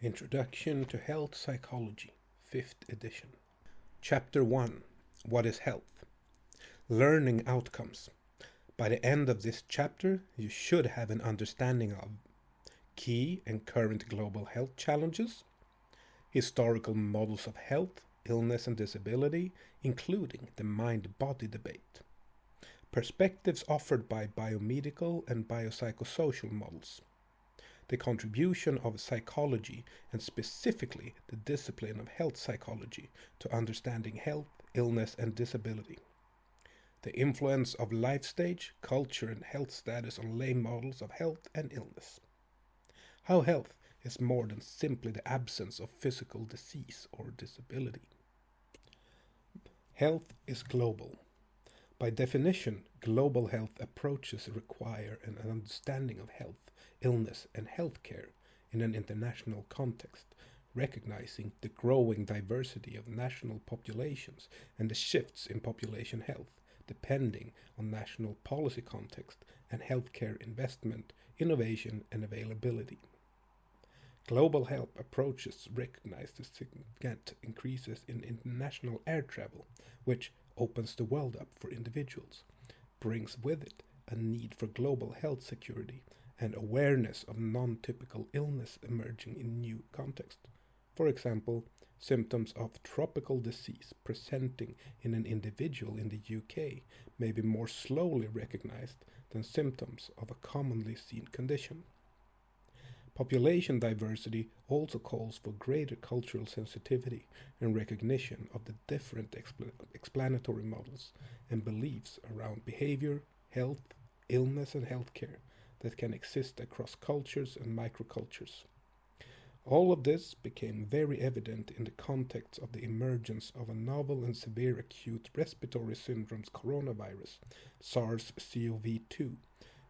Introduction to Health Psychology, 5th edition. Chapter 1. What is health? Learning outcomes. By the end of this chapter, you should have an understanding of key and current global health challenges, historical models of health, illness and disability, including the mind-body debate, perspectives offered by biomedical and biopsychosocial models, the contribution of psychology and specifically the discipline of health psychology to understanding health, illness and disability, the influence of life stage, culture and health status on lay models of health and illness, how health is more than simply the absence of physical disease or disability. Health is global. By definition, global health approaches require an understanding of health, illness, and healthcare in an international context, recognizing the growing diversity of national populations and the shifts in population health, depending on national policy context and healthcare investment, innovation, and availability. Global health approaches recognize the significant increases in international air travel, which opens the world up for individuals, brings with it a need for global health security and awareness of non-typical illness emerging in new context. For example, symptoms of tropical disease presenting in an individual in the UK may be more slowly recognized than symptoms of a commonly seen condition. Population diversity also calls for greater cultural sensitivity and recognition of the different explanatory models and beliefs around behavior, health, illness and healthcare that can exist across cultures and microcultures. All of this became very evident in the context of the emergence of a novel and severe acute respiratory syndrome's coronavirus, SARS-CoV-2,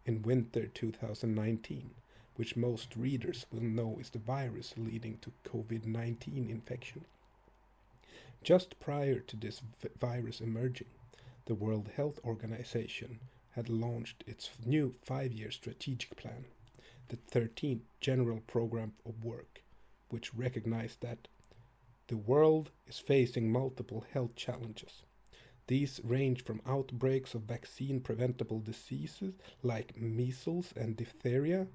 in winter 2019, which most readers will know is the virus leading to COVID-19 infection. Just prior to this virus emerging, the World Health Organization had launched its new 5-year strategic plan, the 13th General Program of Work, which recognized that the world is facing multiple health challenges. These range from outbreaks of vaccine-preventable diseases like measles and diphtheria,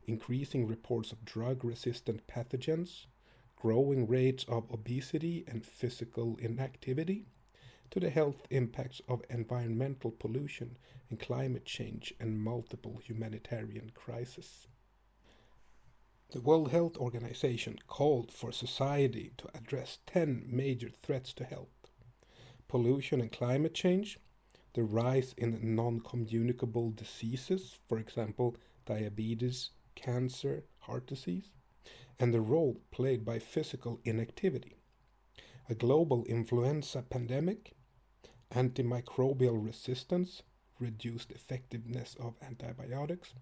increasing reports of drug-resistant pathogens, growing rates of obesity and physical inactivity, to the health impacts of environmental pollution and climate change and multiple humanitarian crises. The World Health Organization called for society to address 10 major threats to health: pollution and climate change, the rise in non-communicable diseases, for example, diabetes, cancer, heart disease, and the role played by physical inactivity, a global influenza pandemic, antimicrobial resistance, reduced effectiveness of antibiotics,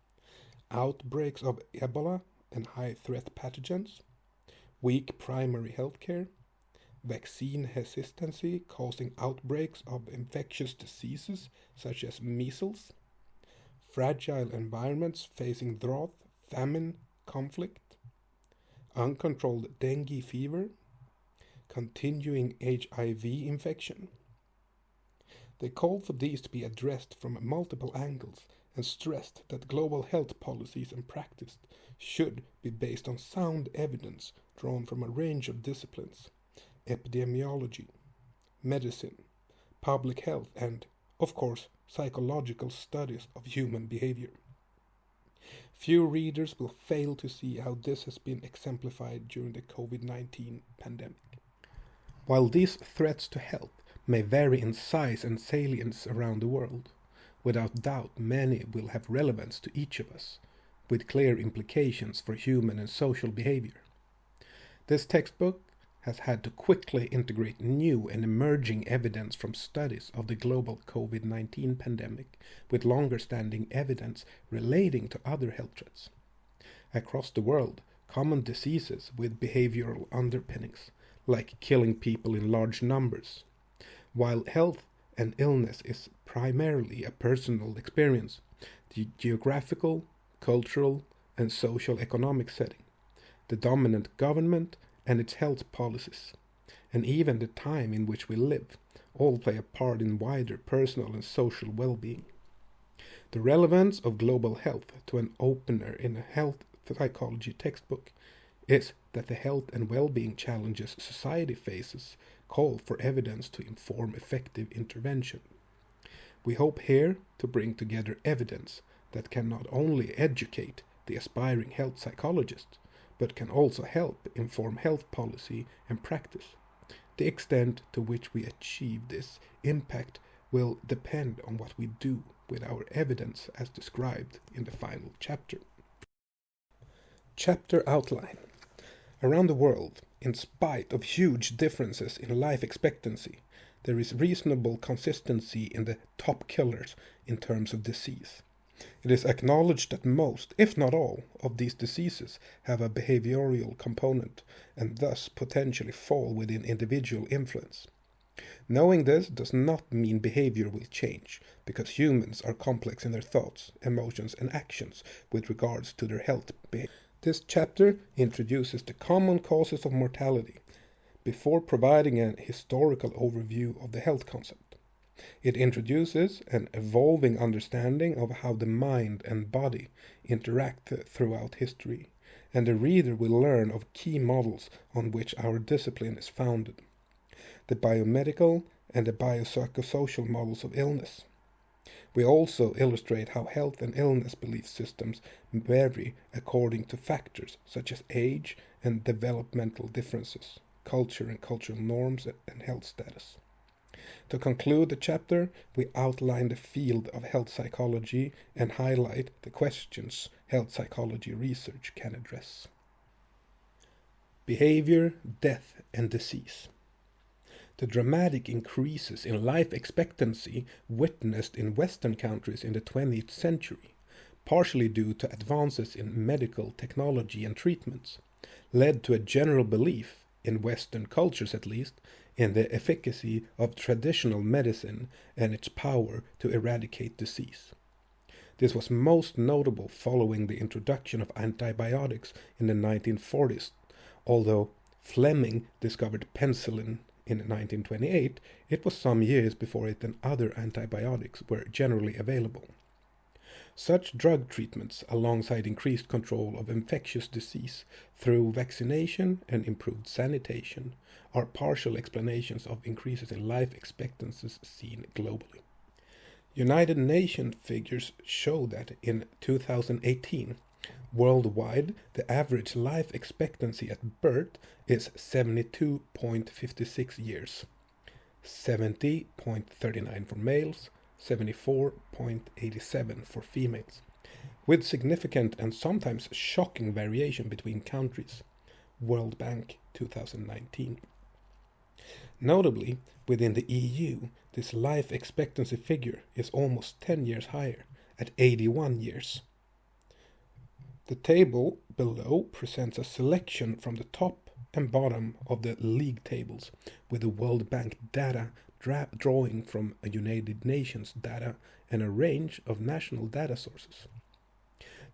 outbreaks of Ebola and high-threat pathogens, weak primary healthcare, vaccine hesitancy causing outbreaks of infectious diseases such as measles, fragile environments facing drought, famine, conflict, uncontrolled dengue fever, continuing HIV infection. They called for these to be addressed from multiple angles and stressed that global health policies and practice should be based on sound evidence drawn from a range of disciplines: epidemiology, medicine, public health, and, of course, psychological studies of human behavior. Few readers will fail to see how this has been exemplified during the COVID-19 pandemic. While these threats to health may vary in size and salience around the world, without doubt many will have relevance to each of us, with clear implications for human and social behavior. This textbook has had to quickly integrate new and emerging evidence from studies of the global COVID-19 pandemic with longer-standing evidence relating to other health threats. Across the world, common diseases with behavioral underpinnings, like killing people in large numbers, while health and illness is primarily a personal experience, the geographical, cultural, and social economic setting, the dominant government and its health policies, and even the time in which we live, all play a part in wider personal and social well-being. The relevance of global health to an opener in a health psychology textbook is that the health and well-being challenges society faces call for evidence to inform effective intervention. We hope here to bring together evidence that can not only educate the aspiring health psychologist, but can also help inform health policy and practice. The extent to which we achieve this impact will depend on what we do with our evidence as described in the final chapter. Chapter outline. Around the world, in spite of huge differences in life expectancy, there is reasonable consistency in the top killers in terms of disease. It is acknowledged that most, if not all, of these diseases have a behavioral component and thus potentially fall within individual influence. Knowing this does not mean behavior will change, because humans are complex in their thoughts, emotions, and actions with regards to their health behavior. This chapter introduces the common causes of mortality before providing an historical overview of the health concept. It introduces an evolving understanding of how the mind and body interact throughout history, and the reader will learn of key models on which our discipline is founded: the biomedical and the biopsychosocial models of illness. We also illustrate how health and illness belief systems vary according to factors such as age and developmental differences, culture and cultural norms, and health status. To conclude the chapter, we outline the field of health psychology and highlight the questions health psychology research can address. Behavior, death, and disease. The dramatic increases in life expectancy witnessed in Western countries in the 20th century, partially due to advances in medical technology and treatments, led to a general belief, in Western cultures at least, in the efficacy of traditional medicine and its power to eradicate disease. This was most notable following the introduction of antibiotics in the 1940s, although Fleming discovered penicillin in 1928, it was some years before it and other antibiotics were generally available. Such drug treatments, alongside increased control of infectious disease through vaccination and improved sanitation, are partial explanations of increases in life expectancies seen globally. United Nations figures show that in 2018, worldwide, the average life expectancy at birth is 72.56 years, 70.39 for males, 74.87 for females, with significant and sometimes shocking variation between countries. World Bank 2019. Notably, within the EU, this life expectancy figure is almost 10 years higher, at 81 years. The table below presents a selection from the top and bottom of the league tables, with the World Bank data drawing from a United Nations data and a range of national data sources.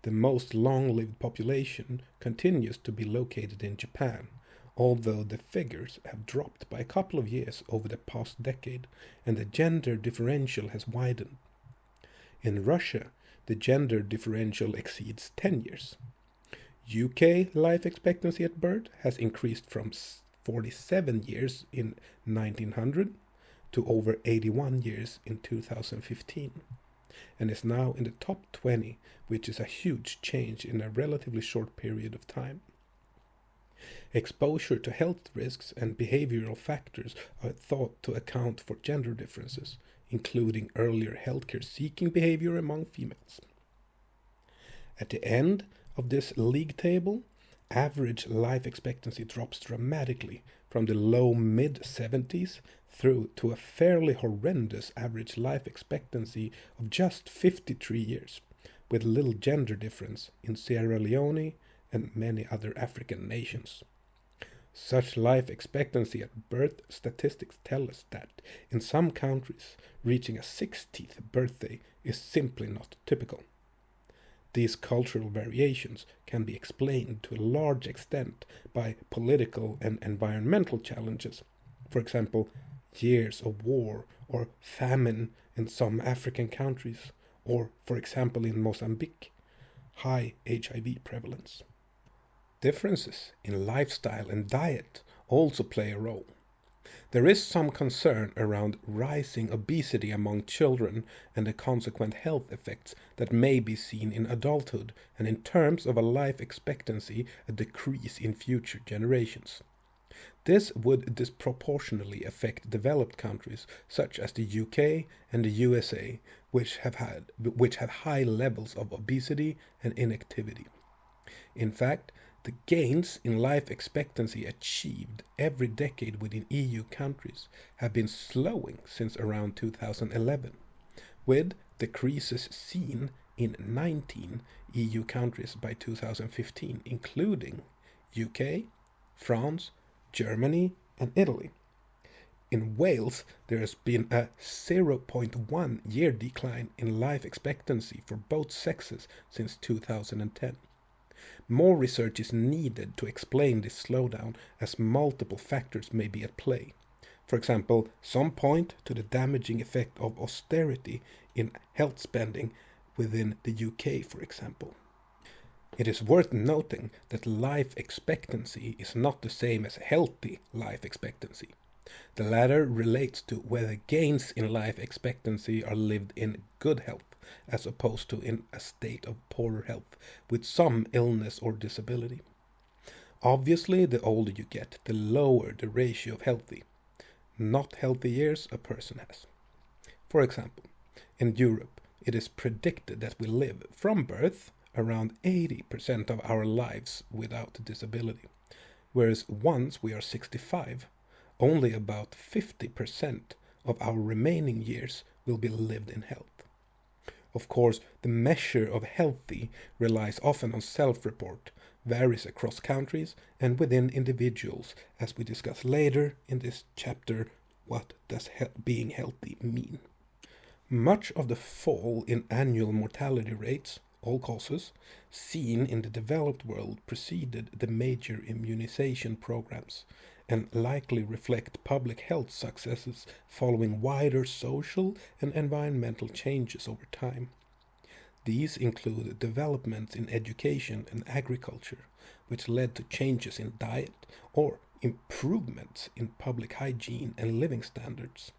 The most long-lived population continues to be located in Japan, although the figures have dropped by a couple of years over the past decade, and the gender differential has widened. In Russia, the gender differential exceeds 10 years. UK life expectancy at birth has increased from 47 years in 1900 to over 81 years in 2015, and is now in the top 20, which is a huge change in a relatively short period of time. Exposure to health risks and behavioral factors are thought to account for gender differences, including earlier healthcare seeking behavior among females. At the end of this league table, average life expectancy drops dramatically from the low mid-70s through to a fairly horrendous average life expectancy of just 53 years, with little gender difference in Sierra Leone and many other African nations. Such life expectancy at birth statistics tell us that in some countries, reaching a 60th birthday is simply not typical. These cultural variations can be explained to a large extent by political and environmental challenges, for example, years of war or famine in some African countries, or, for example, in Mozambique, high HIV prevalence. Differences in lifestyle and diet also play a role. There is some concern around rising obesity among children and the consequent health effects that may be seen in adulthood, and in terms of a life expectancy, a decrease in future generations. This would disproportionately affect developed countries such as the UK and the USA, which have high levels of obesity and inactivity. In fact, the gains in life expectancy achieved every decade within EU countries have been slowing since around 2011, with decreases seen in 19 EU countries by 2015, including UK, France, Germany, and Italy. In Wales, there has been a 0.1 year decline in life expectancy for both sexes since 2010. More research is needed to explain this slowdown, as multiple factors may be at play. For example, some point to the damaging effect of austerity in health spending within the UK, for example. It is worth noting that life expectancy is not the same as healthy life expectancy. The latter relates to whether gains in life expectancy are lived in good health, as opposed to in a state of poorer health, with some illness or disability. Obviously, the older you get, the lower the ratio of healthy, not healthy years a person has. For example, in Europe, it is predicted that we live from birth around 80% of our lives without disability, whereas once we are 65, only about 50% of our remaining years will be lived in health. Of course, the measure of healthy relies often on self-report, varies across countries and within individuals, as we discuss later in this chapter. What does being healthy mean? Much of the fall in annual mortality rates, all causes, seen in the developed world preceded the major immunization programs, and likely reflect public health successes following wider social and environmental changes over time. These include developments in education and agriculture, which led to changes in diet or improvements in public hygiene and living standards.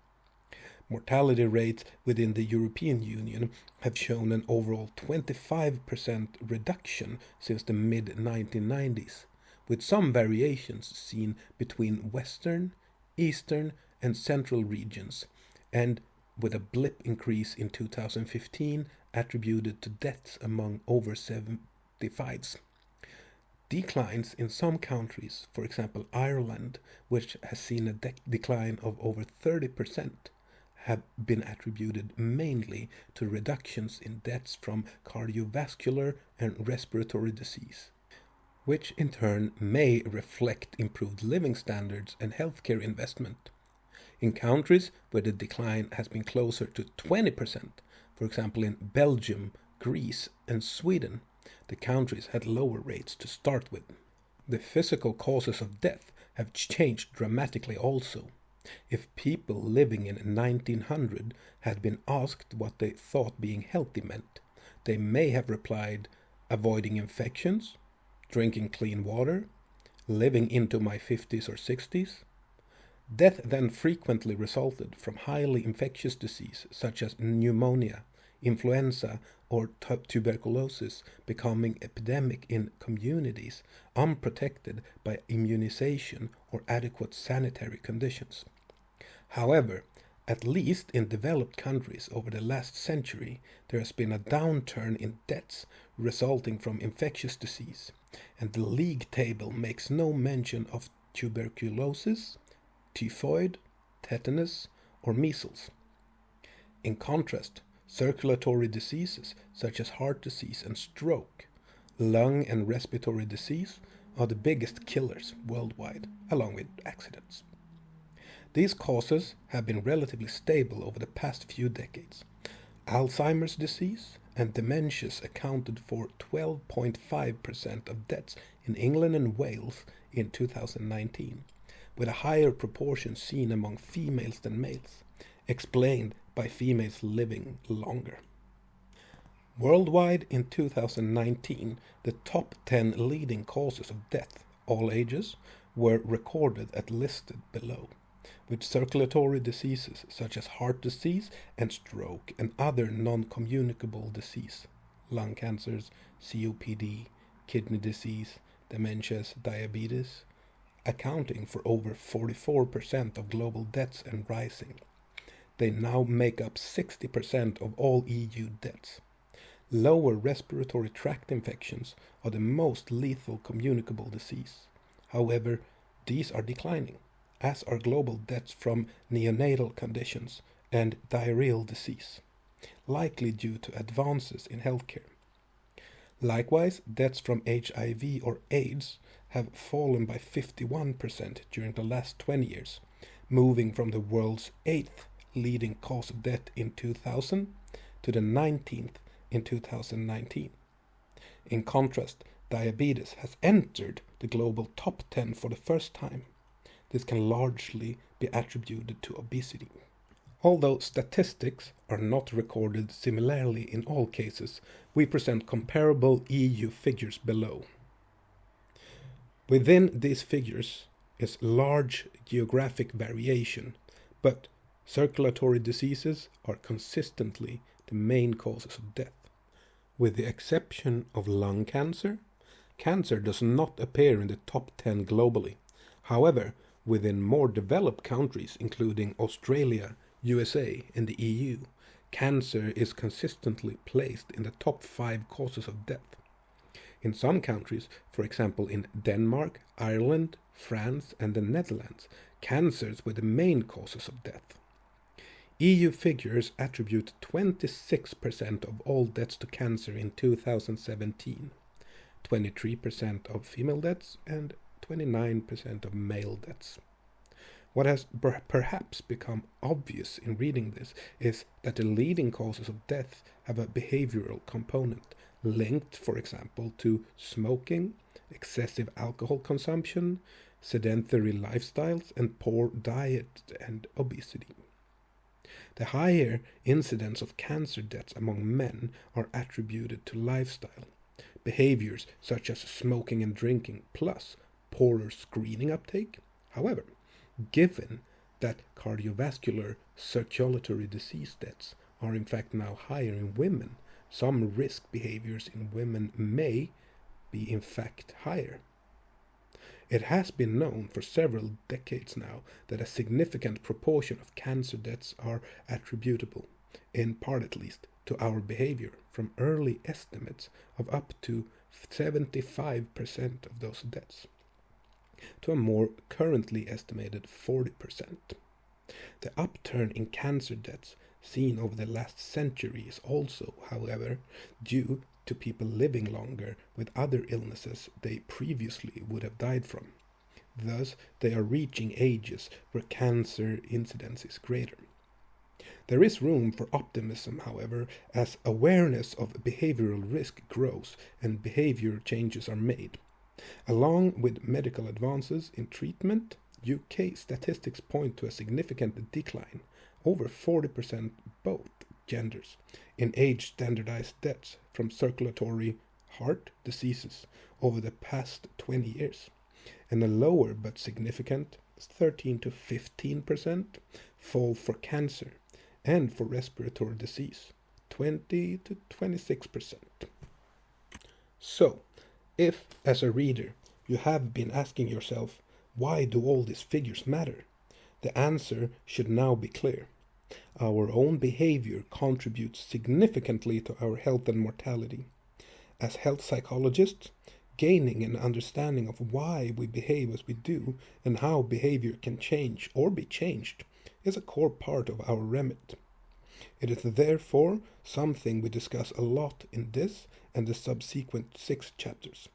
Mortality rates within the European Union have shown an overall 25% reduction since the mid-1990s, with some variations seen between Western, Eastern, and Central regions, and with a blip increase in 2015 attributed to deaths among over 75s. Declines in some countries, for example Ireland, which has seen a decline of over 30%, have been attributed mainly to reductions in deaths from cardiovascular and respiratory disease, which in turn may reflect improved living standards and healthcare investment. In countries where the decline has been closer to 20%, for example in Belgium, Greece, and Sweden, the countries had lower rates to start with. The physical causes of death have changed dramatically also. If people living in 1900 had been asked what they thought being healthy meant, they may have replied, avoiding infections, drinking clean water, living into my 50s or 60s. Death then frequently resulted from highly infectious disease such as pneumonia, influenza, or tuberculosis becoming epidemic in communities unprotected by immunization or adequate sanitary conditions. However, at least in developed countries over the last century, there has been a downturn in deaths resulting from infectious disease, and the league table makes no mention of tuberculosis, typhoid, tetanus, or measles. In contrast, circulatory diseases such as heart disease and stroke, lung and respiratory disease are the biggest killers worldwide, along with accidents. These causes have been relatively stable over the past few decades. Alzheimer's disease and dementias accounted for 12.5% of deaths in England and Wales in 2019, with a higher proportion seen among females than males, explained by females living longer. Worldwide in 2019, the top 10 leading causes of death, all ages, were recorded as listed below, with circulatory diseases such as heart disease and stroke and other non-communicable disease, lung cancers, COPD, kidney disease, dementias, diabetes, accounting for over 44% of global deaths and rising. They now make up 60% of all EU deaths. Lower respiratory tract infections are the most lethal communicable disease. However, these are declining, as are global deaths from neonatal conditions and diarrheal disease, likely due to advances in healthcare. Likewise, deaths from HIV or AIDS have fallen by 51% during the last 20 years, moving from the world's 8th leading cause of death in 2000 to the 19th in 2019. In contrast, diabetes has entered the global top 10 for the first time. This can largely be attributed to obesity. Although statistics are not recorded similarly in all cases, we present comparable EU figures below. Within these figures is large geographic variation, but circulatory diseases are consistently the main causes of death. With the exception of lung cancer, cancer does not appear in the top 10 globally. However, within more developed countries, including Australia, USA, and the EU, cancer is consistently placed in the top 5 causes of death. In some countries, for example in Denmark, Ireland, France, and the Netherlands, cancers were the main causes of death. EU figures attribute 26% of all deaths to cancer in 2017, 23% of female deaths, and 29% of male deaths. What has perhaps become obvious in reading this is that the leading causes of death have a behavioral component, linked, for example, to smoking, excessive alcohol consumption, sedentary lifestyles, and poor diet and obesity. The higher incidence of cancer deaths among men are attributed to lifestyle, behaviors such as smoking and drinking, plus poorer screening uptake. However, given that cardiovascular circulatory disease deaths are in fact now higher in women, some risk behaviors in women may be in fact higher. It has been known for several decades now that a significant proportion of cancer deaths are attributable, in part at least, to our behavior, from early estimates of up to 75% of those deaths, to a more currently estimated 40%. The upturn in cancer deaths seen over the last century is also, however, due to people living longer with other illnesses they previously would have died from. Thus, they are reaching ages where cancer incidence is greater. There is room for optimism, however, as awareness of behavioral risk grows and behavior changes are made. Along with medical advances in treatment, UK statistics point to a significant decline, over 40% both genders, in age-standardized deaths from circulatory heart diseases over the past 20 years, and a lower but significant 13 to 15% fall for cancer and for respiratory disease, 20 to 26%. So, if, as a reader, you have been asking yourself, why do all these figures matter? The answer should now be clear. Our own behavior contributes significantly to our health and mortality. As health psychologists, gaining an understanding of why we behave as we do and how behavior can change or be changed is a core part of our remit. It is therefore something we discuss a lot in this and the subsequent 6 chapters.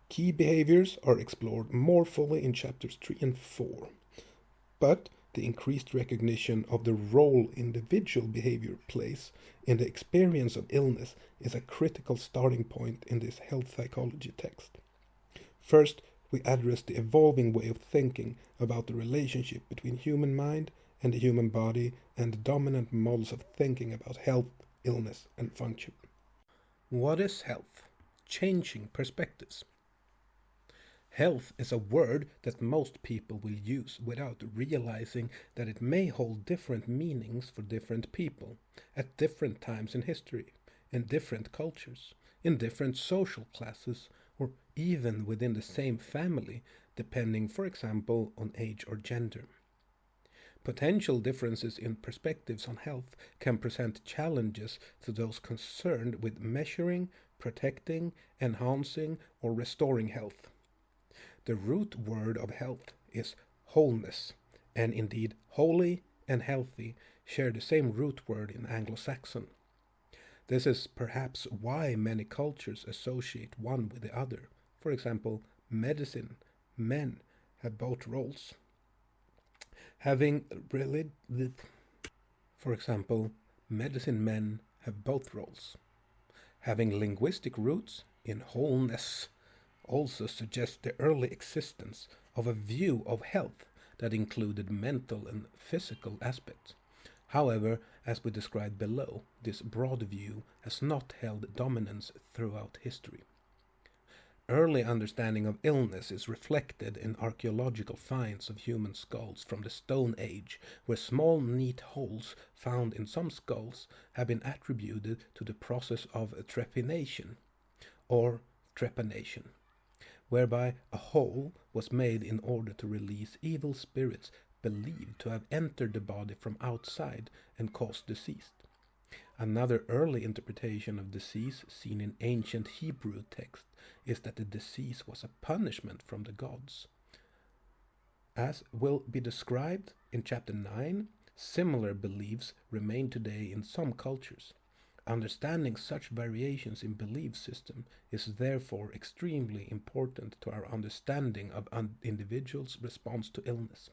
Key behaviors are explored more fully in chapters 3 and 4. But the increased recognition of the role individual behavior plays in the experience of illness is a critical starting point in this health psychology text. First, we address the evolving way of thinking about the relationship between human mind and the human body and the dominant models of thinking about health, illness, and function. What is health? Changing perspectives. Health is a word that most people will use without realizing that it may hold different meanings for different people at different times in history, in different cultures, in different social classes, or even within the same family, depending, for example, on age or gender. Potential differences in perspectives on health can present challenges to those concerned with measuring, protecting, enhancing, or restoring health. The root word of health is wholeness, and indeed holy and healthy share the same root word in Anglo-Saxon. This is perhaps why many cultures associate one with the other. For example, medicine, men have both roles. For example, medicine men have both roles. Having linguistic roots in wholeness also suggests the early existence of a view of health that included mental and physical aspects. However, as we described below, this broad view has not held dominance throughout history. Early understanding of illness is reflected in archaeological finds of human skulls from the Stone Age, where small neat holes found in some skulls have been attributed to the process of trepanation, or trepanation, whereby a hole was made in order to release evil spirits believed to have entered the body from outside and caused disease. Another early interpretation of disease seen in ancient Hebrew text is that the disease was a punishment from the gods. As will be described in chapter 9, similar beliefs remain today in some cultures. Understanding such variations in belief system is therefore extremely important to our understanding of an individual's response to illness.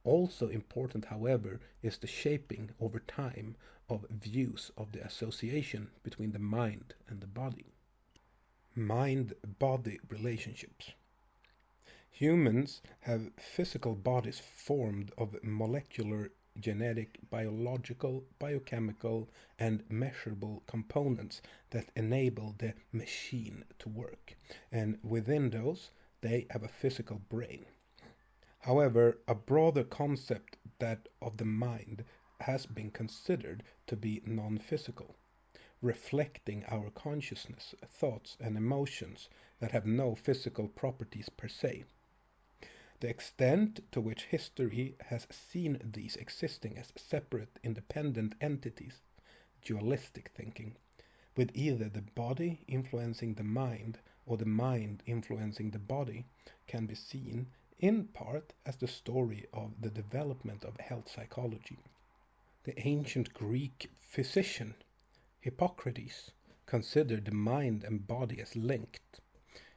Also important, however, is the shaping over time of views of the association between the mind and the body. Mind-body relationships. Humans have physical bodies formed of molecular, genetic, biological, biochemical, and measurable components that enable the machine to work, and within those, they have a physical brain. However, a broader concept, that of the mind, has been considered to be non-physical, reflecting our consciousness, thoughts, and emotions that have no physical properties per se. The extent to which history has seen these existing as separate, independent entities, dualistic thinking, with either the body influencing the mind or the mind influencing the body, can be seen in part as the story of the development of health psychology. The ancient Greek physician Hippocrates considered the mind and body as linked.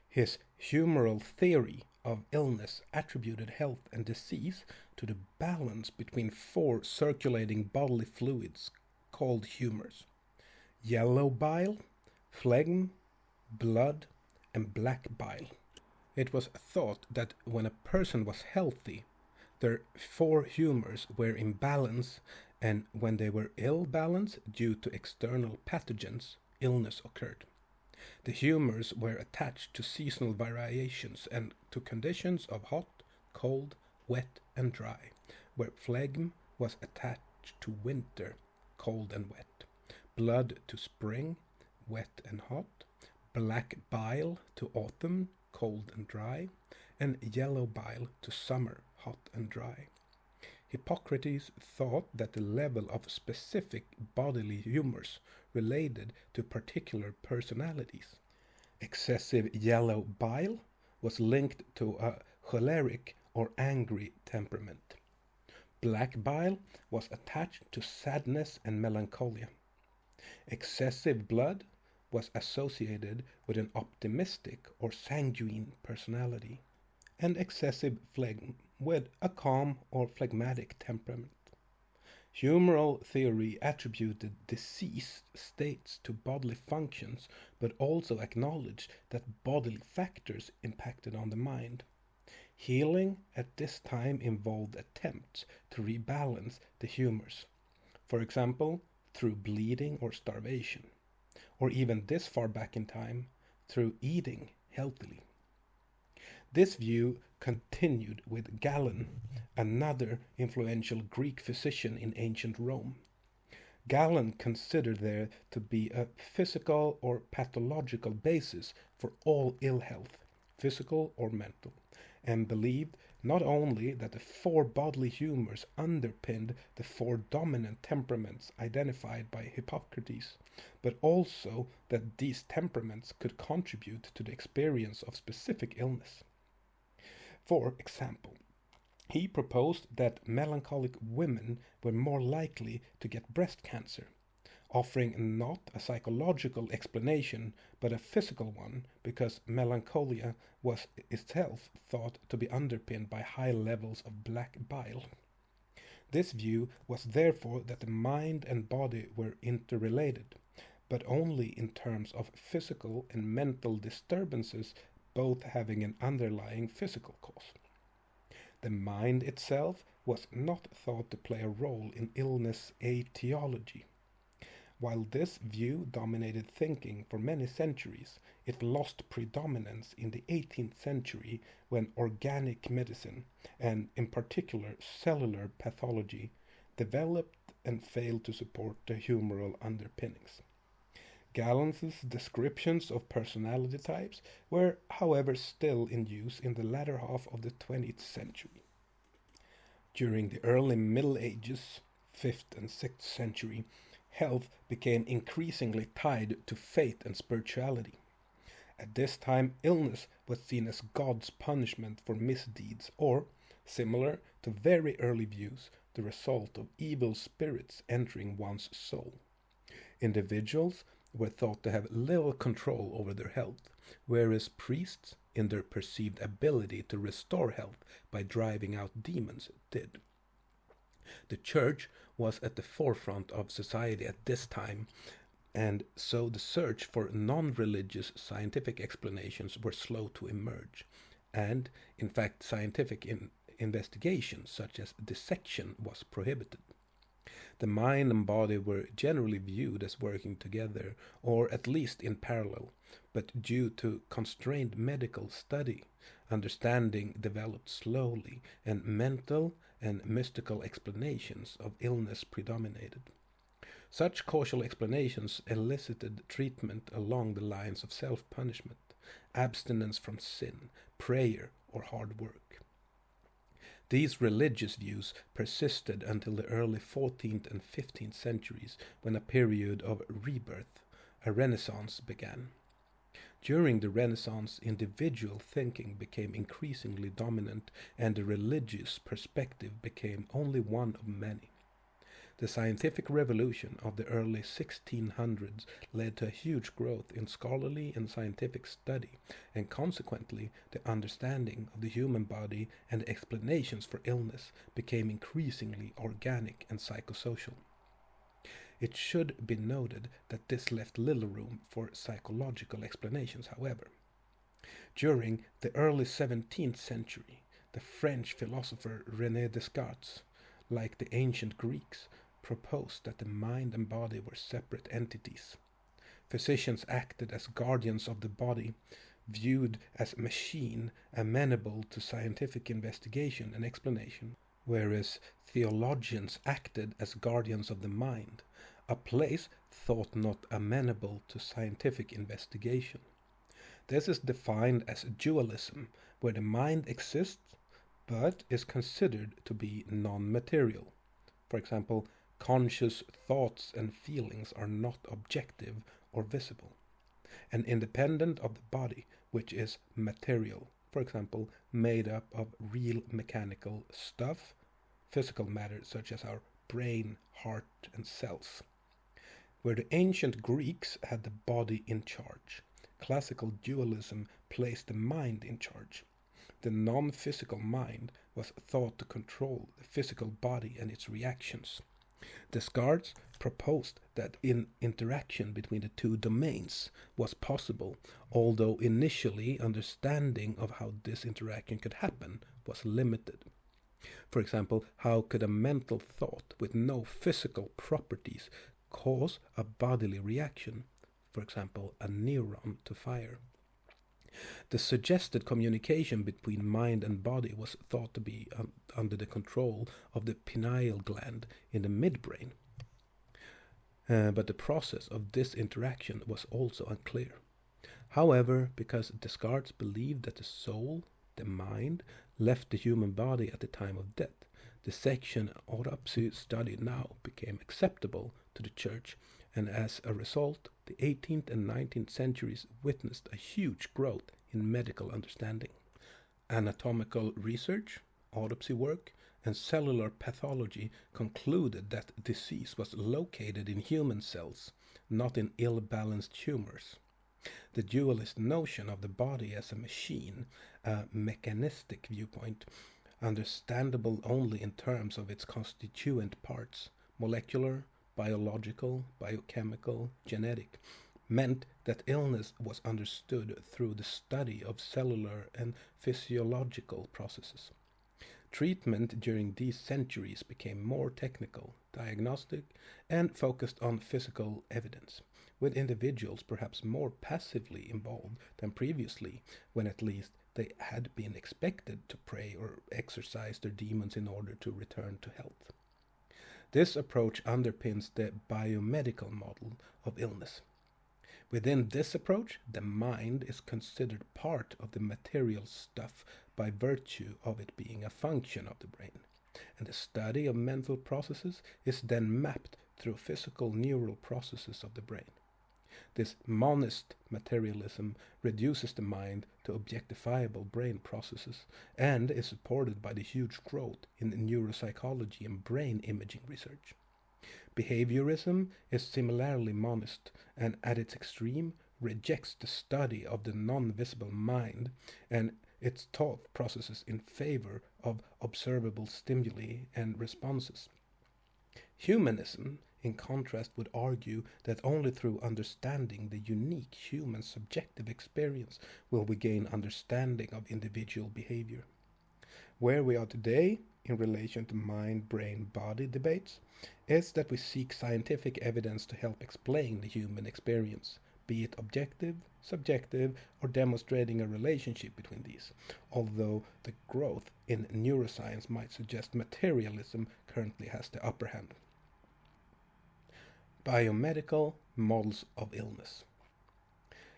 His humoral theory of illness attributed health and disease to the balance between 4 circulating bodily fluids called humors: yellow bile, phlegm, blood, and black bile. It was thought that when a person was healthy, their 4 humors were in balance, and when they were ill-balanced due to external pathogens, illness occurred. The humors were attached to seasonal variations and to conditions of hot, cold, wet, and dry, where phlegm was attached to winter, cold and wet, blood to spring, wet and hot, black bile to autumn, cold and dry, and yellow bile to summer, hot and dry. Hippocrates thought that the level of specific bodily humors related to particular personalities. Excessive yellow bile was linked to a choleric or angry temperament. Black bile was attached to sadness and melancholia. Excessive blood was associated with an optimistic or sanguine personality. and excessive phlegm with a calm or phlegmatic temperament. Humoral theory attributed diseased states to bodily functions, but also acknowledged that bodily factors impacted on the mind. Healing at this time involved attempts to rebalance the humors, for example, through bleeding or starvation, or even this far back in time, through eating healthily. This view continued with Galen, another influential Greek physician in ancient Rome. Galen considered there to be a physical or pathological basis for all ill health, physical or mental, and believed not only that the four bodily humors underpinned the four dominant temperaments identified by Hippocrates, but also that these temperaments could contribute to the experience of specific illness. For example, he proposed that melancholic women were more likely to get breast cancer, offering not a psychological explanation but a physical one because melancholia was itself thought to be underpinned by high levels of black bile. This view was therefore that the mind and body were interrelated, but only in terms of physical and mental disturbances, both having an underlying physical cause. The mind itself was not thought to play a role in illness etiology. While this view dominated thinking for many centuries, it lost predominance in the 18th century when organic medicine, and in particular cellular pathology, developed and failed to support the humoral underpinnings. Galen's descriptions of personality types were, however, still in use in the latter half of the 20th century. During the early Middle Ages, 5th and 6th century, health became increasingly tied to faith and spirituality. At this time, illness was seen as God's punishment for misdeeds, or, similar to very early views, the result of evil spirits entering one's soul. Individuals were thought to have little control over their health, whereas priests, in their perceived ability to restore health by driving out demons, did. The church was at the forefront of society at this time, and so the search for non-religious scientific explanations were slow to emerge, and in fact scientific investigation such as dissection was prohibited. The mind and body were generally viewed as working together, or at least in parallel, but due to constrained medical study, understanding developed slowly, and mental and mystical explanations of illness predominated. Such causal explanations elicited treatment along the lines of self-punishment, abstinence from sin, prayer, or hard work. These religious views persisted until the early 14th and 15th centuries, when a period of rebirth, a renaissance, began. During the Renaissance, individual thinking became increasingly dominant, and the religious perspective became only one of many. The scientific revolution of the early 1600s led to a huge growth in scholarly and scientific study, and consequently the understanding of the human body and the explanations for illness became increasingly organic and psychosocial. It should be noted that this left little room for psychological explanations, however. During the early 17th century, the French philosopher René Descartes, like the ancient Greeks, proposed that the mind and body were separate entities. Physicians acted as guardians of the body, viewed as a machine amenable to scientific investigation and explanation, whereas theologians acted as guardians of the mind, a place thought not amenable to scientific investigation. This is defined as dualism, where the mind exists but is considered to be non-material. For example, conscious thoughts and feelings are not objective or visible, and independent of the body, which is material, for example, made up of real mechanical stuff, physical matter such as our brain, heart, and cells. Where the ancient Greeks had the body in charge, classical dualism placed the mind in charge. The non-physical mind was thought to control the physical body and its reactions. Descartes proposed that interaction between the two domains was possible, although initially understanding of how this interaction could happen was limited. For example, how could a mental thought with no physical properties cause a bodily reaction, for example, a neuron to fire? The suggested communication between mind and body was thought to be under the control of the pineal gland in the midbrain. But the process of this interaction was also unclear. However, because Descartes believed that the soul, the mind, left the human body at the time of death, the section autopsy study now became acceptable to the church, and as a result, the 18th and 19th centuries witnessed a huge growth in medical understanding. Anatomical research, autopsy work, and cellular pathology concluded that disease was located in human cells, not in ill-balanced tumors. The dualist notion of the body as a machine, a mechanistic viewpoint, understandable only in terms of its constituent parts, molecular, biological, biochemical, genetic, meant that illness was understood through the study of cellular and physiological processes. Treatment during these centuries became more technical, diagnostic, and focused on physical evidence, with individuals perhaps more passively involved than previously, when at least they had been expected to pray or exorcise their demons in order to return to health. This approach underpins the biomedical model of illness. Within this approach, the mind is considered part of the material stuff by virtue of it being a function of the brain, and the study of mental processes is then mapped through physical neural processes of the brain. This monist materialism reduces the mind to objectifiable brain processes and is supported by the huge growth in neuropsychology and brain imaging research. Behaviorism is similarly monist and at its extreme rejects the study of the non-visible mind and its thought processes in favor of observable stimuli and responses. Humanism, in contrast, would argue that only through understanding the unique human subjective experience will we gain understanding of individual behavior. Where we are today, in relation to mind-brain-body debates, is that we seek scientific evidence to help explain the human experience, be it objective, subjective, or demonstrating a relationship between these, although the growth in neuroscience might suggest materialism currently has the upper hand. Biomedical models of illness.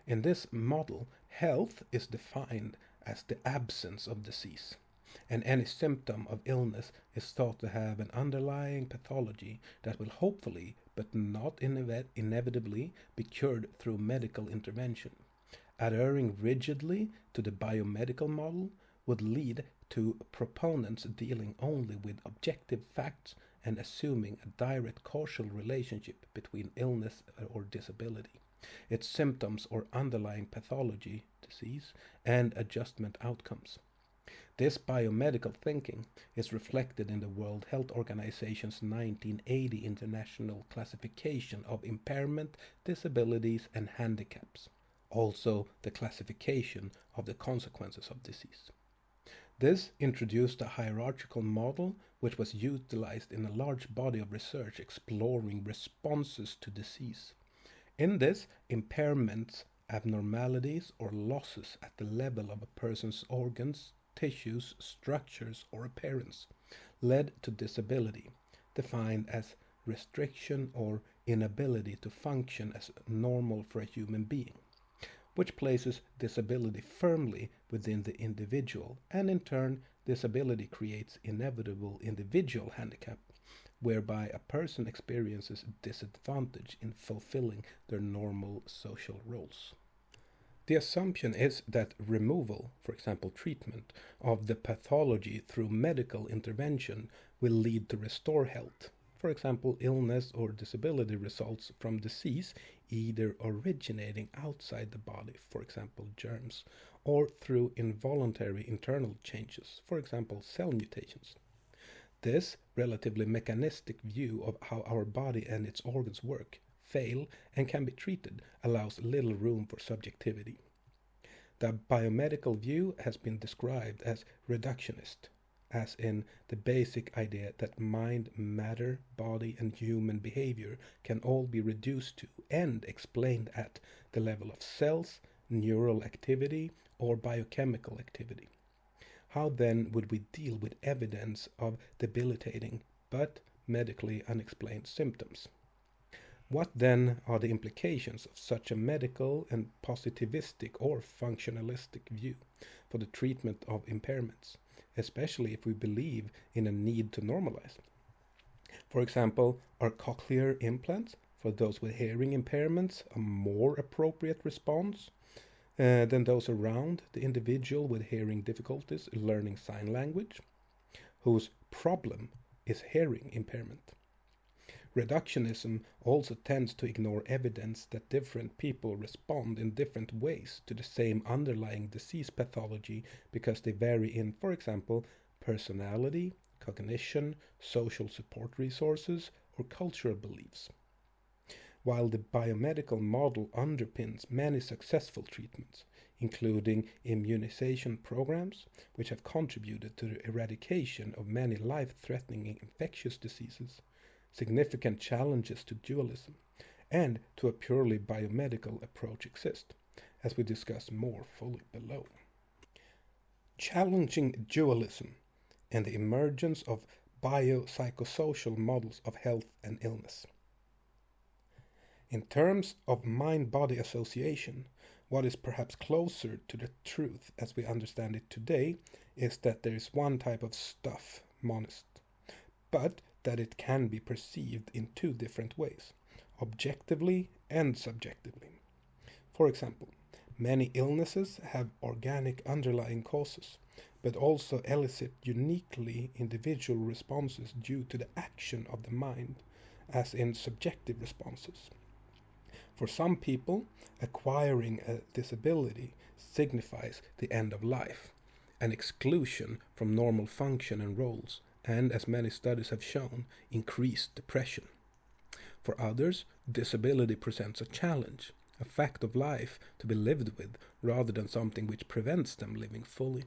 In this model, health is defined as the absence of disease, and any symptom of illness is thought to have an underlying pathology that will hopefully, but not inevitably, be cured through medical intervention. Adhering rigidly to the biomedical model would lead to proponents dealing only with objective facts and assuming a direct causal relationship between illness or disability, its symptoms or underlying pathology, disease, and adjustment outcomes. This biomedical thinking is reflected in the World Health Organization's 1980 International Classification of Impairment, Disabilities and Handicaps, also the classification of the consequences of disease. This introduced a hierarchical model which was utilized in a large body of research exploring responses to disease. In this, impairments, abnormalities or losses at the level of a person's organs, tissues, structures or appearance led to disability, defined as restriction or inability to function as normal for a human being, which places disability firmly within the individual, and in turn disability creates inevitable individual handicap, whereby a person experiences disadvantage in fulfilling their normal social roles. The assumption is that removal, for example treatment, of the pathology through medical intervention will lead to restore health. For example, illness or disability results from disease either originating outside the body, for example germs, or through involuntary internal changes, for example cell mutations. This relatively mechanistic view of how our body and its organs work, fail, and can be treated allows little room for subjectivity. The biomedical view has been described as reductionist, as in the basic idea that mind, matter, body, and human behavior can all be reduced to and explained at the level of cells, neural activity, or biochemical activity. How then would we deal with evidence of debilitating but medically unexplained symptoms? What then are the implications of such a medical and positivistic or functionalistic view for the treatment of impairments, especially if we believe in a need to normalize? For example, are cochlear implants for those with hearing impairments a more appropriate response than those around the individual with hearing difficulties learning sign language, whose problem is hearing impairment? Reductionism also tends to ignore evidence that different people respond in different ways to the same underlying disease pathology because they vary in, for example, personality, cognition, social support resources, or cultural beliefs. While the biomedical model underpins many successful treatments, including immunization programs, which have contributed to the eradication of many life-threatening infectious diseases, significant challenges to dualism and to a purely biomedical approach exist, as we discuss more fully below. Challenging dualism and the emergence of biopsychosocial models of health and illness. In terms of mind-body association, what is perhaps closer to the truth as we understand it today is that there is one type of stuff, monist, but that it can be perceived in two different ways, objectively and subjectively. For example, many illnesses have organic underlying causes, but also elicit uniquely individual responses due to the action of the mind, as in subjective responses. For some people, acquiring a disability signifies the end of life, an exclusion from normal function and roles, and as many studies have shown, increased depression. For others, disability presents a challenge, a fact of life to be lived with, rather than something which prevents them living fully.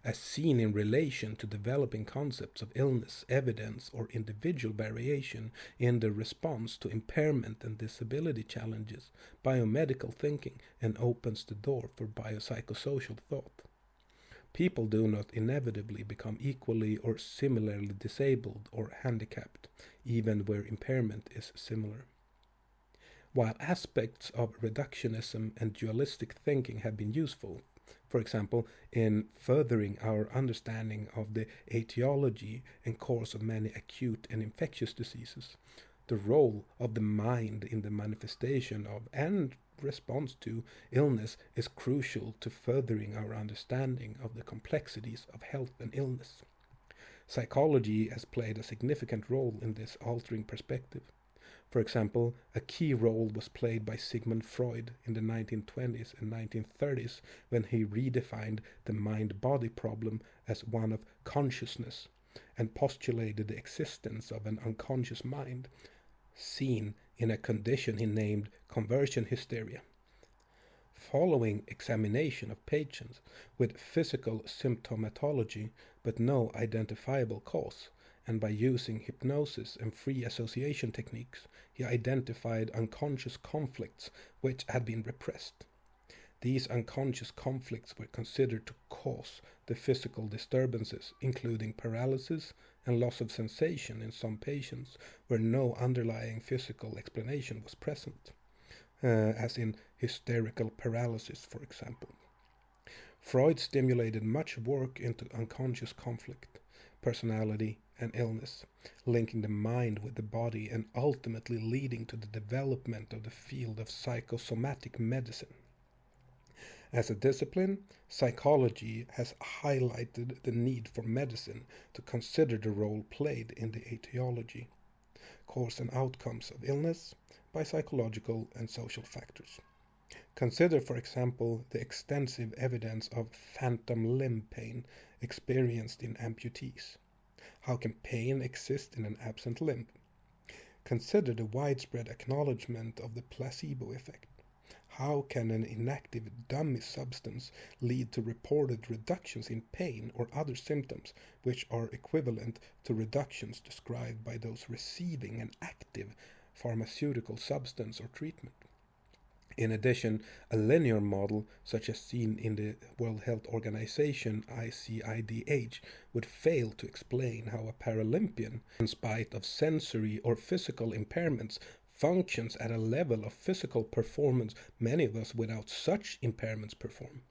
As seen in relation to developing concepts of illness, evidence, or individual variation in the response to impairment and disability challenges, biomedical thinking and opens the door for biopsychosocial thought. People do not inevitably become equally or similarly disabled or handicapped, even where impairment is similar. While aspects of reductionism and dualistic thinking have been useful, for example, in furthering our understanding of the etiology and course of many acute and infectious diseases, the role of the mind in the manifestation of and response to illness is crucial to furthering our understanding of the complexities of health and illness. Psychology has played a significant role in this altering perspective. For example, a key role was played by Sigmund Freud in the 1920s and 1930s when he redefined the mind-body problem as one of consciousness and postulated the existence of an unconscious mind, seen in a condition he named conversion hysteria. Following examination of patients with physical symptomatology but no identifiable cause, and by using hypnosis and free association techniques, he identified unconscious conflicts which had been repressed. These unconscious conflicts were considered to cause the physical disturbances, including paralysis and loss of sensation in some patients where no underlying physical explanation was present, as in hysterical paralysis, for example. Freud stimulated much work into unconscious conflict, personality, and illness, linking the mind with the body and ultimately leading to the development of the field of psychosomatic medicine. As a discipline, psychology has highlighted the need for medicine to consider the role played in the etiology, cause and outcomes of illness by psychological and social factors. Consider, for example, the extensive evidence of phantom limb pain experienced in amputees. How can pain exist in an absent limb? Consider the widespread acknowledgement of the placebo effect. How can an inactive dummy substance lead to reported reductions in pain or other symptoms which are equivalent to reductions described by those receiving an active pharmaceutical substance or treatment? In addition, a linear model, such as seen in the World Health Organization ICIDH, would fail to explain how a Paralympian, in spite of sensory or physical impairments, functions at a level of physical performance many of us without such impairments perform.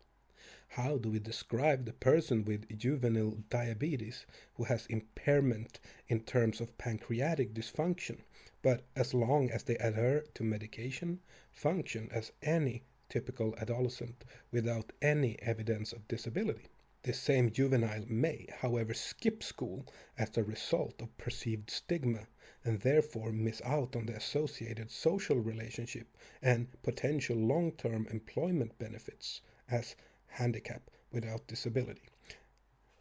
How do we describe the person with juvenile diabetes who has impairment in terms of pancreatic dysfunction, but as long as they adhere to medication, function as any typical adolescent without any evidence of disability? This same juvenile may, however, skip school as a result of perceived stigma and therefore miss out on the associated social relationship and potential long-term employment benefits as handicap without disability.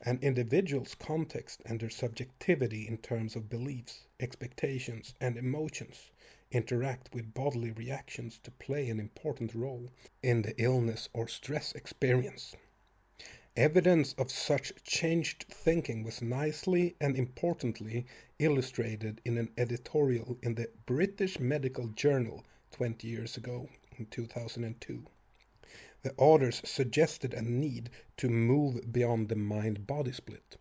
An individual's context and their subjectivity in terms of beliefs, expectations, and emotions interact with bodily reactions to play an important role in the illness or stress experience. Evidence of such changed thinking was nicely and importantly illustrated in an editorial in the British Medical Journal 20 years ago, in 2002. The authors suggested a need to move beyond the mind-body split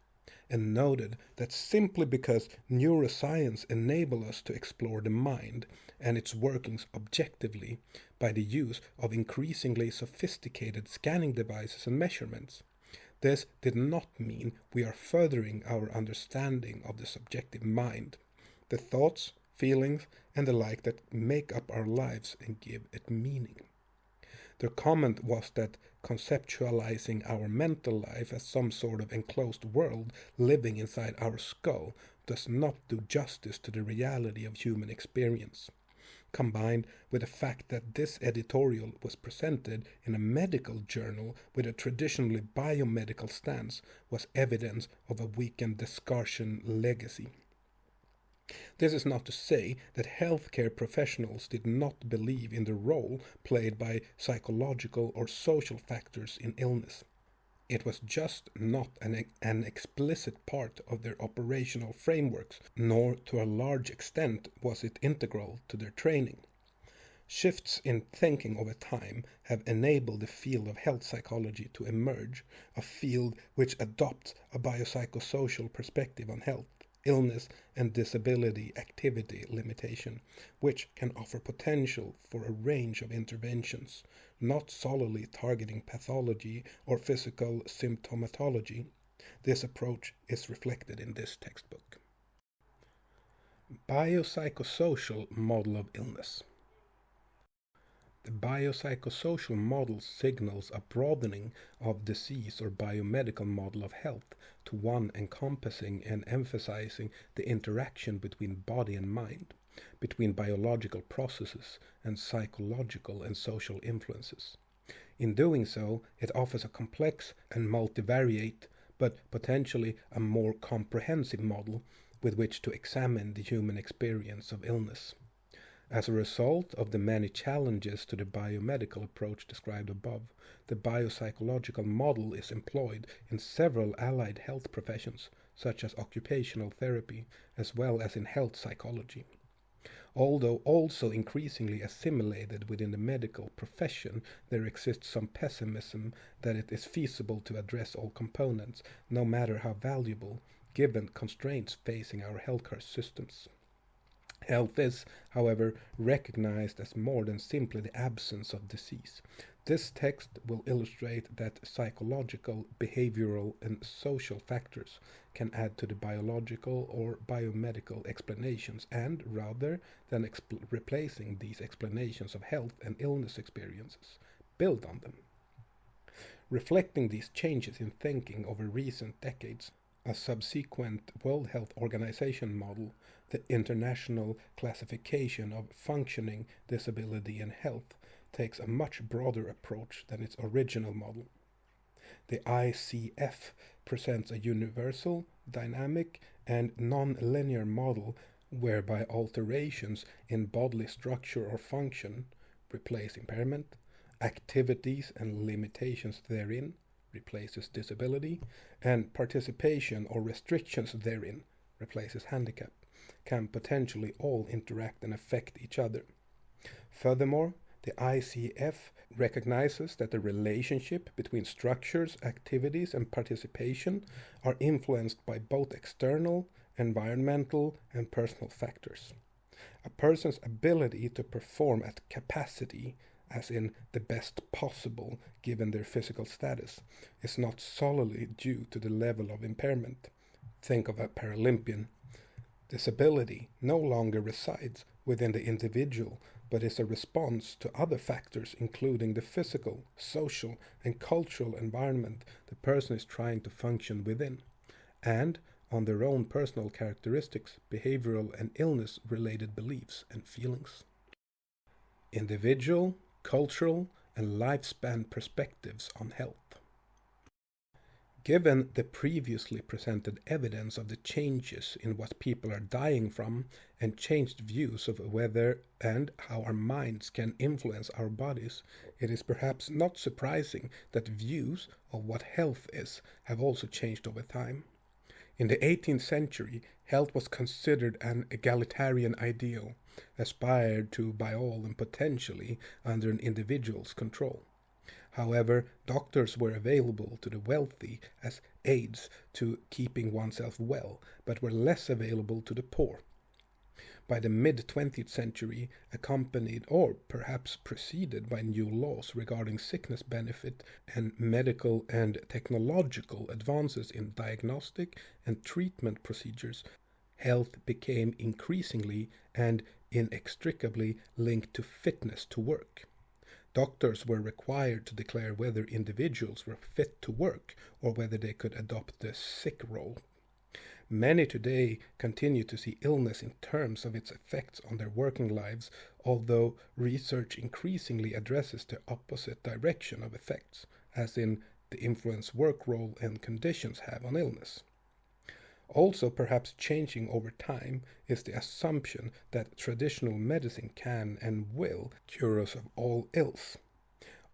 and noted that simply because neuroscience enable us to explore the mind and its workings objectively by the use of increasingly sophisticated scanning devices and measurements, this did not mean we are furthering our understanding of the subjective mind, the thoughts, feelings, and the like that make up our lives and give it meaning. Their comment was that conceptualizing our mental life as some sort of enclosed world living inside our skull does not do justice to the reality of human experience. Combined with the fact that this editorial was presented in a medical journal with a traditionally biomedical stance was evidence of a weakened Descartian legacy. This is not to say that healthcare professionals did not believe in the role played by psychological or social factors in illness. It was just not an explicit part of their operational frameworks, nor to a large extent was it integral to their training. Shifts in thinking over time have enabled the field of health psychology to emerge, a field which adopts a biopsychosocial perspective on health, illness, and disability activity limitation, which can offer potential for a range of interventions, not solely targeting pathology or physical symptomatology. This approach is reflected in this textbook. Biopsychosocial model of illness. The biopsychosocial model signals a broadening of disease or biomedical model of health to one encompassing and emphasizing the interaction between body and mind, between biological processes and psychological and social influences. In doing so, it offers a complex and multivariate, but potentially a more comprehensive model with which to examine the human experience of illness. As a result of the many challenges to the biomedical approach described above, the biopsychological model is employed in several allied health professions, such as occupational therapy, as well as in health psychology. Although also increasingly assimilated within the medical profession, there exists some pessimism that it is feasible to address all components, no matter how valuable, given constraints facing our healthcare systems. Health is, however, recognized as more than simply the absence of disease. This text will illustrate that psychological, behavioral, and social factors can add to the biological or biomedical explanations and, rather than replacing these explanations of health and illness experiences, build on them. Reflecting these changes in thinking over recent decades, a subsequent World Health Organization model, the International Classification of Functioning, Disability and Health, takes a much broader approach than its original model. The ICF presents a universal, dynamic, and non-linear model whereby alterations in bodily structure or function replace impairment, activities and limitations therein replaces disability, and participation or restrictions therein replaces handicap, can potentially all interact and affect each other. Furthermore, the ICF recognizes that the relationship between structures, activities, and participation are influenced by both external, environmental, and personal factors. A person's ability to perform at capacity, as in the best possible given their physical status, is not solely due to the level of impairment. Think of a Paralympian. Disability no longer resides within the individual, but is a response to other factors including the physical, social, and cultural environment the person is trying to function within, and on their own personal characteristics, behavioral and illness-related beliefs and feelings. Individual, cultural, and lifespan perspectives on health. Given the previously presented evidence of the changes in what people are dying from and changed views of whether and how our minds can influence our bodies, it is perhaps not surprising that views of what health is have also changed over time. In the 18th century, health was considered an egalitarian ideal, aspired to by all and potentially under an individual's control. However, doctors were available to the wealthy as aids to keeping oneself well, but were less available to the poor. By the mid-20th century, accompanied or perhaps preceded by new laws regarding sickness benefit and medical and technological advances in diagnostic and treatment procedures, health became increasingly and inextricably linked to fitness to work. Doctors were required to declare whether individuals were fit to work or whether they could adopt the sick role. Many today continue to see illness in terms of its effects on their working lives, although research increasingly addresses the opposite direction of effects, as in the influence work role and conditions have on illness. Also perhaps changing over time is the assumption that traditional medicine can and will cure us of all ills.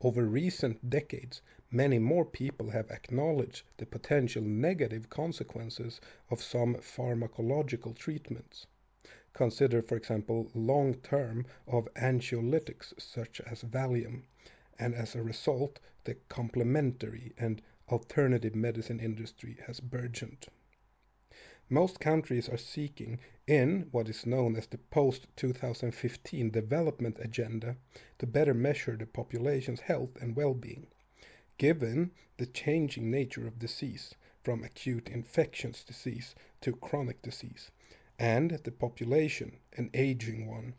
Over recent decades, many more people have acknowledged the potential negative consequences of some pharmacological treatments. Consider, for example, long-term of anxiolytics such as Valium, and as a result, the complementary and alternative medicine industry has burgeoned. Most countries are seeking, in what is known as the post-2015 development agenda, to better measure the population's health and well-being, given the changing nature of disease, from acute infectious disease to chronic disease, and the population, an aging one.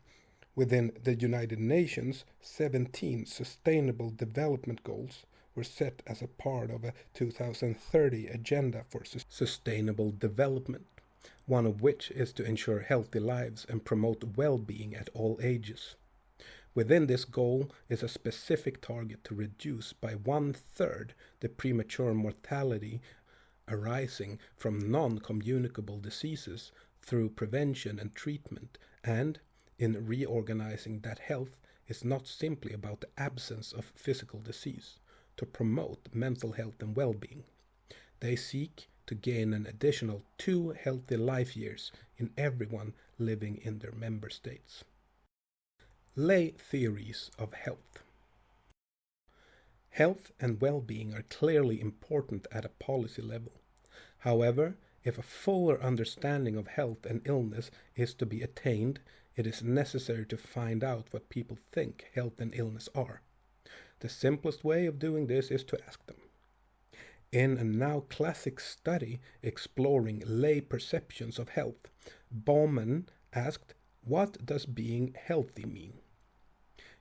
Within the United Nations, 17 Sustainable Development Goals were set as a part of a 2030 agenda for sustainable development, one of which is to ensure healthy lives and promote well-being at all ages. Within this goal is a specific target to reduce by 1/3 the premature mortality arising from non-communicable diseases through prevention and treatment, and in reorganizing that health is not simply about the absence of physical disease, to promote mental health and well-being. They seek to gain an additional 2 healthy life years in everyone living in their member states. Lay theories of health. Health and well-being are clearly important at a policy level. However, if a fuller understanding of health and illness is to be attained, it is necessary to find out what people think health and illness are. The simplest way of doing this is to ask them. In a now classic study exploring lay perceptions of health, Baumann asked, "What does being healthy mean?"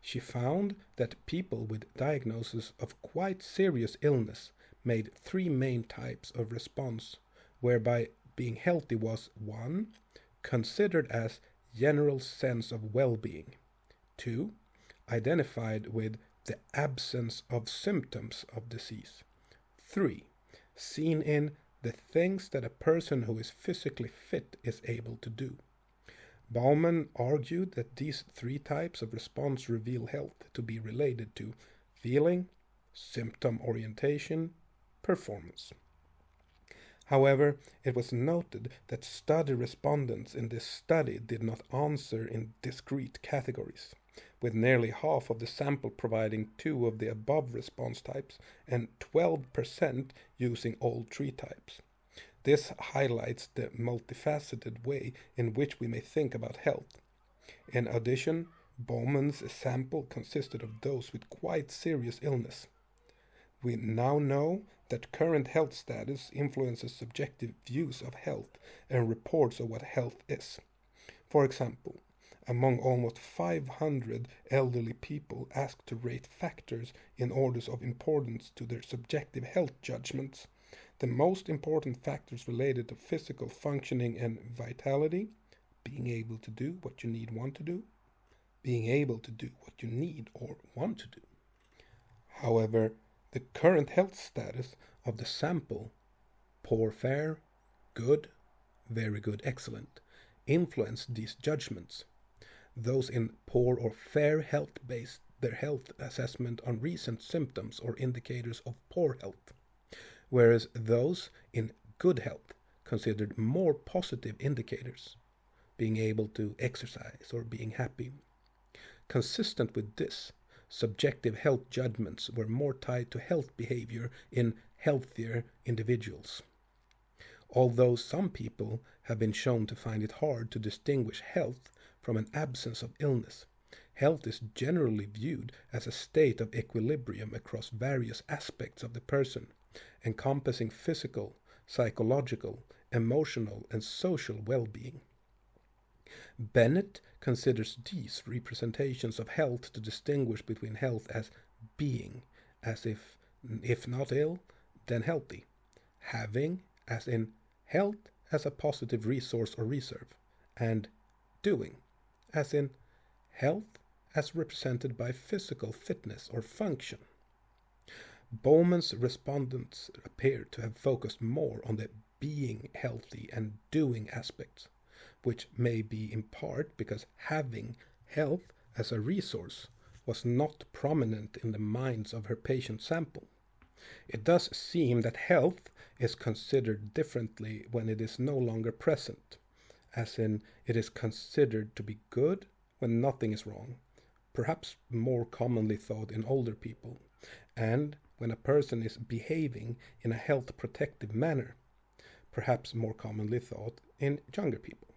She found that people with diagnosis of quite serious illness made 3 main types of response, whereby being healthy was 1. Considered as general sense of well-being, 2. identified with the absence of symptoms of disease. 3. Seen in the things that a person who is physically fit is able to do. Bauman argued that these three types of response reveal health to be related to feeling, symptom orientation, performance. However, it was noted that study respondents in this study did not answer in discrete categories, with nearly half of the sample providing two of the above response types and 12% using all three types. This highlights the multifaceted way in which we may think about health. In addition, Bowman's sample consisted of those with quite serious illness. We now know that current health status influences subjective views of health and reports of what health is. For example, among almost 500 elderly people asked to rate factors in orders of importance to their subjective health judgments, the most important factors related to physical functioning and vitality, being able to do what you need, want to do, being able to do what you need or want to do. However, the current health status of the sample, poor, fair, good, very good, excellent, influence these judgments. Those in poor or fair health based their health assessment on recent symptoms or indicators of poor health, whereas those in good health considered more positive indicators, being able to exercise or being happy. Consistent with this, subjective health judgments were more tied to health behavior in healthier individuals. Although some people have been shown to find it hard to distinguish health from an absence of illness, health is generally viewed as a state of equilibrium across various aspects of the person, encompassing physical, psychological, emotional, and social well-being. Bennett considers these representations of health to distinguish between health as being, as if not ill, then healthy, having, as in health as a positive resource or reserve, and doing, as in health as represented by physical fitness or function. Bowman's respondents appear to have focused more on the being healthy and doing aspects, which may be in part because having health as a resource was not prominent in the minds of her patient sample. It does seem that health is considered differently when it is no longer present, as in it is considered to be good when nothing is wrong, perhaps more commonly thought in older people, and when a person is behaving in a health protective manner, perhaps more commonly thought in younger people.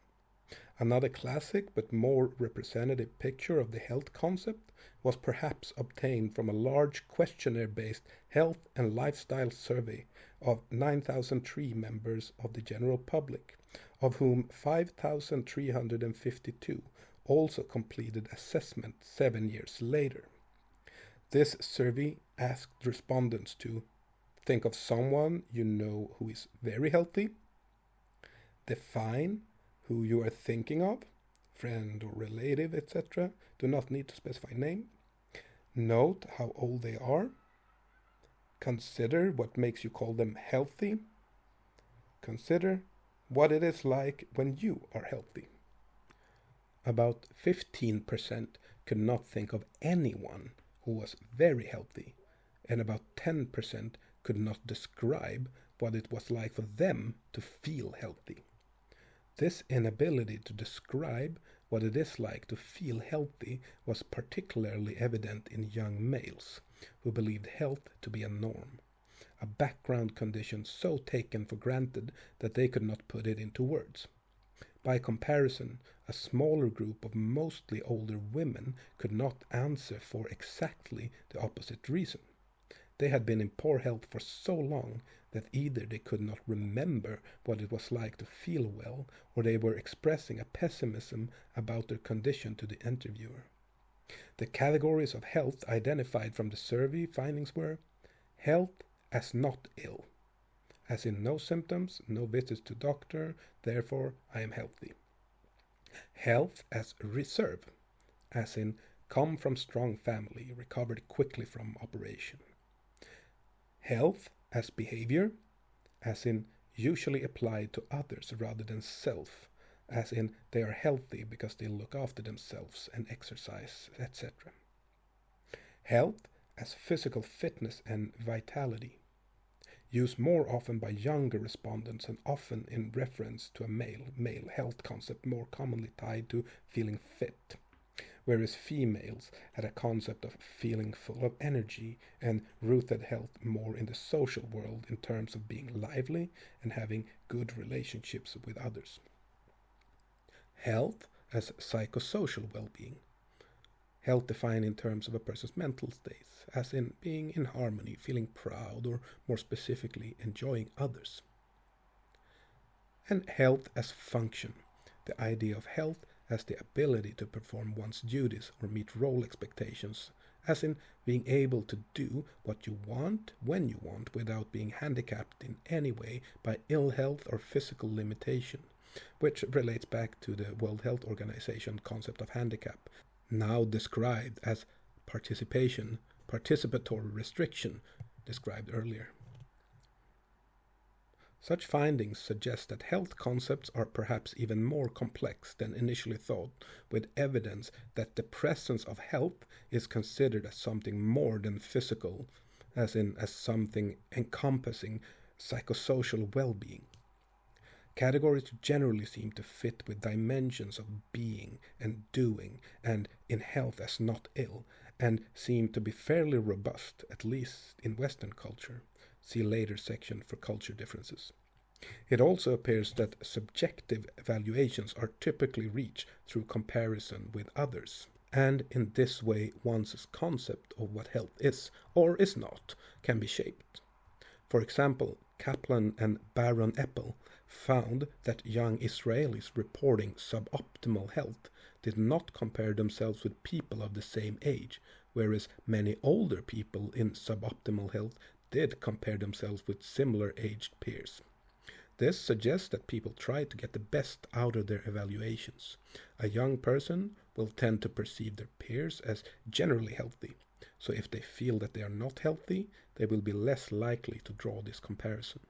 Another classic but more representative picture of the health concept was perhaps obtained from a large questionnaire-based health and lifestyle survey of 9,003 members of the general public, of whom 5,352 also completed assessment 7 years later. This survey asked respondents to think of someone you know who is very healthy, define who you are thinking of, friend or relative, etc. Do not need to specify name. Note how old they are. Consider what makes you call them healthy. Consider what it is like when you are healthy. About 15% could not think of anyone who was very healthy, and about 10% could not describe what it was like for them to feel healthy. This inability to describe what it is like to feel healthy was particularly evident in young males who believed health to be a norm, a background condition so taken for granted that they could not put it into words. By comparison, a smaller group of mostly older women could not answer for exactly the opposite reason. They had been in poor health for so long that either they could not remember what it was like to feel well, or they were expressing a pessimism about their condition to the interviewer. The categories of health identified from the survey findings were health as not ill, as in no symptoms, no visits to doctor, therefore I am healthy. Health as reserve, as in come from strong family, recovered quickly from operation. Health as behavior, as in usually applied to others rather than self, as in they are healthy because they look after themselves and exercise, etc. Health as physical fitness and vitality, used more often by younger respondents and often in reference to a male health concept more commonly tied to feeling fit, whereas females had a concept of feeling full of energy and rooted health more in the social world in terms of being lively and having good relationships with others. Health as psychosocial well-being, health defined in terms of a person's mental states, as in being in harmony, feeling proud, or more specifically, enjoying others. And health as function, the idea of health as the ability to perform one's duties or meet role expectations, as in being able to do what you want when you want without being handicapped in any way by ill health or physical limitation, which relates back to the World Health Organization concept of handicap, now described as participatory restriction, described earlier. Such findings suggest that health concepts are perhaps even more complex than initially thought, with evidence that the presence of health is considered as something more than physical, as something encompassing psychosocial well-being. Categories generally seem to fit with dimensions of being and doing, and in health as not ill, and seem to be fairly robust, at least in Western culture. See later section for culture differences. It also appears that subjective evaluations are typically reached through comparison with others, and in this way one's concept of what health is or is not can be shaped. For example, Kaplan and Baron Eppel found that young Israelis reporting suboptimal health did not compare themselves with people of the same age, whereas many older people in suboptimal health did compare themselves with similar aged peers. This suggests that people try to get the best out of their evaluations. A young person will tend to perceive their peers as generally healthy, so if they feel that they are not healthy, they will be less likely to draw this comparison.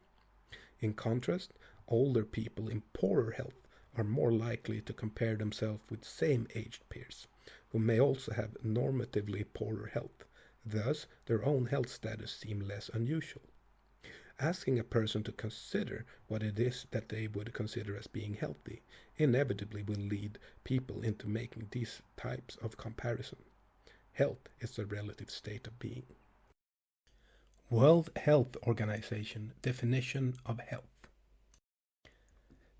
In contrast, older people in poorer health are more likely to compare themselves with same-aged peers, who may also have normatively poorer health. Thus, their own health status seems less unusual. Asking a person to consider what it is that they would consider as being healthy inevitably will lead people into making these types of comparison. Health is a relative state of being. World Health Organization definition of health.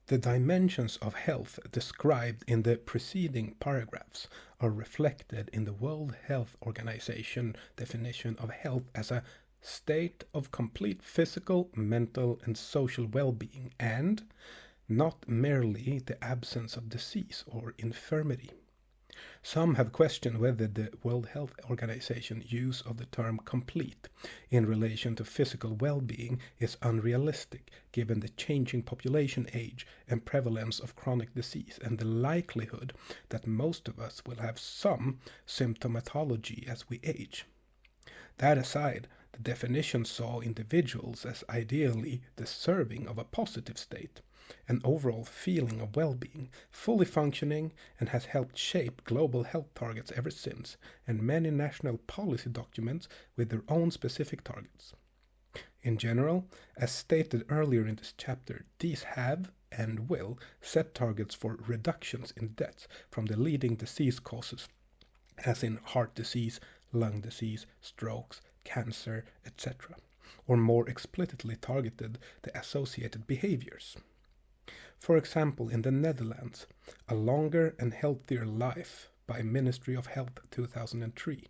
The dimensions of health described in the preceding paragraphs are reflected in the World Health Organization definition of health as a state of complete physical, mental, and social well-being, and not merely the absence of disease or infirmity. Some have questioned whether the World Health Organization use of the term complete in relation to physical well-being is unrealistic given the changing population age and prevalence of chronic disease and the likelihood that most of us will have some symptomatology as we age. That aside, the definition saw individuals as ideally deserving of a positive state, an overall feeling of well-being, fully functioning, and has helped shape global health targets ever since, and many national policy documents with their own specific targets. In general, as stated earlier in this chapter, these have and will set targets for reductions in deaths from the leading disease causes, as in heart disease, lung disease, strokes, cancer, etc., or more explicitly targeted the associated behaviors. For example, in the Netherlands, A Longer and Healthier Life by Ministry of Health 2003,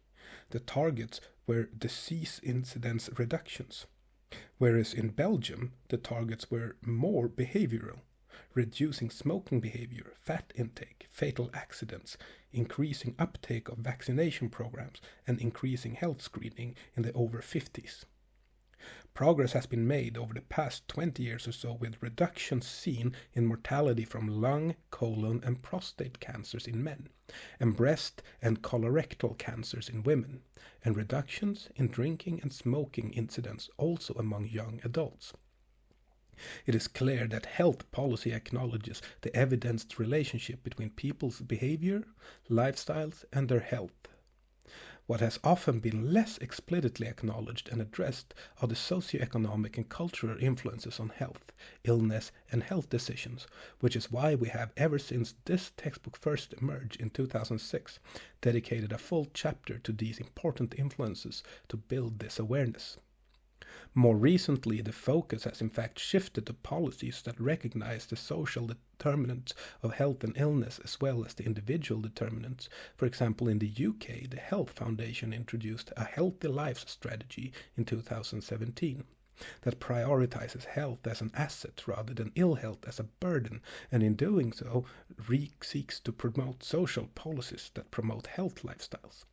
the targets were disease incidence reductions, whereas in Belgium the targets were more behavioral, reducing smoking behavior, fat intake, fatal accidents, increasing uptake of vaccination programs, and increasing health screening in the over 50s. Progress has been made over the past 20 years or so, with reductions seen in mortality from lung, colon and prostate cancers in men, and breast and colorectal cancers in women, and reductions in drinking and smoking incidents also among young adults. It is clear that health policy acknowledges the evidenced relationship between people's behavior, lifestyles, and their health. What has often been less explicitly acknowledged and addressed are the socioeconomic and cultural influences on health, illness, and health decisions, which is why we have, ever since this textbook first emerged in 2006, dedicated a full chapter to these important influences to build this awareness. More recently, the focus has in fact shifted to policies that recognize the social determinants of health and illness as well as the individual determinants. For example, in the UK, the Health Foundation introduced a Healthy Lives strategy in 2017 that prioritizes health as an asset rather than ill health as a burden, and in doing so seeks to promote social policies that promote health lifestyles.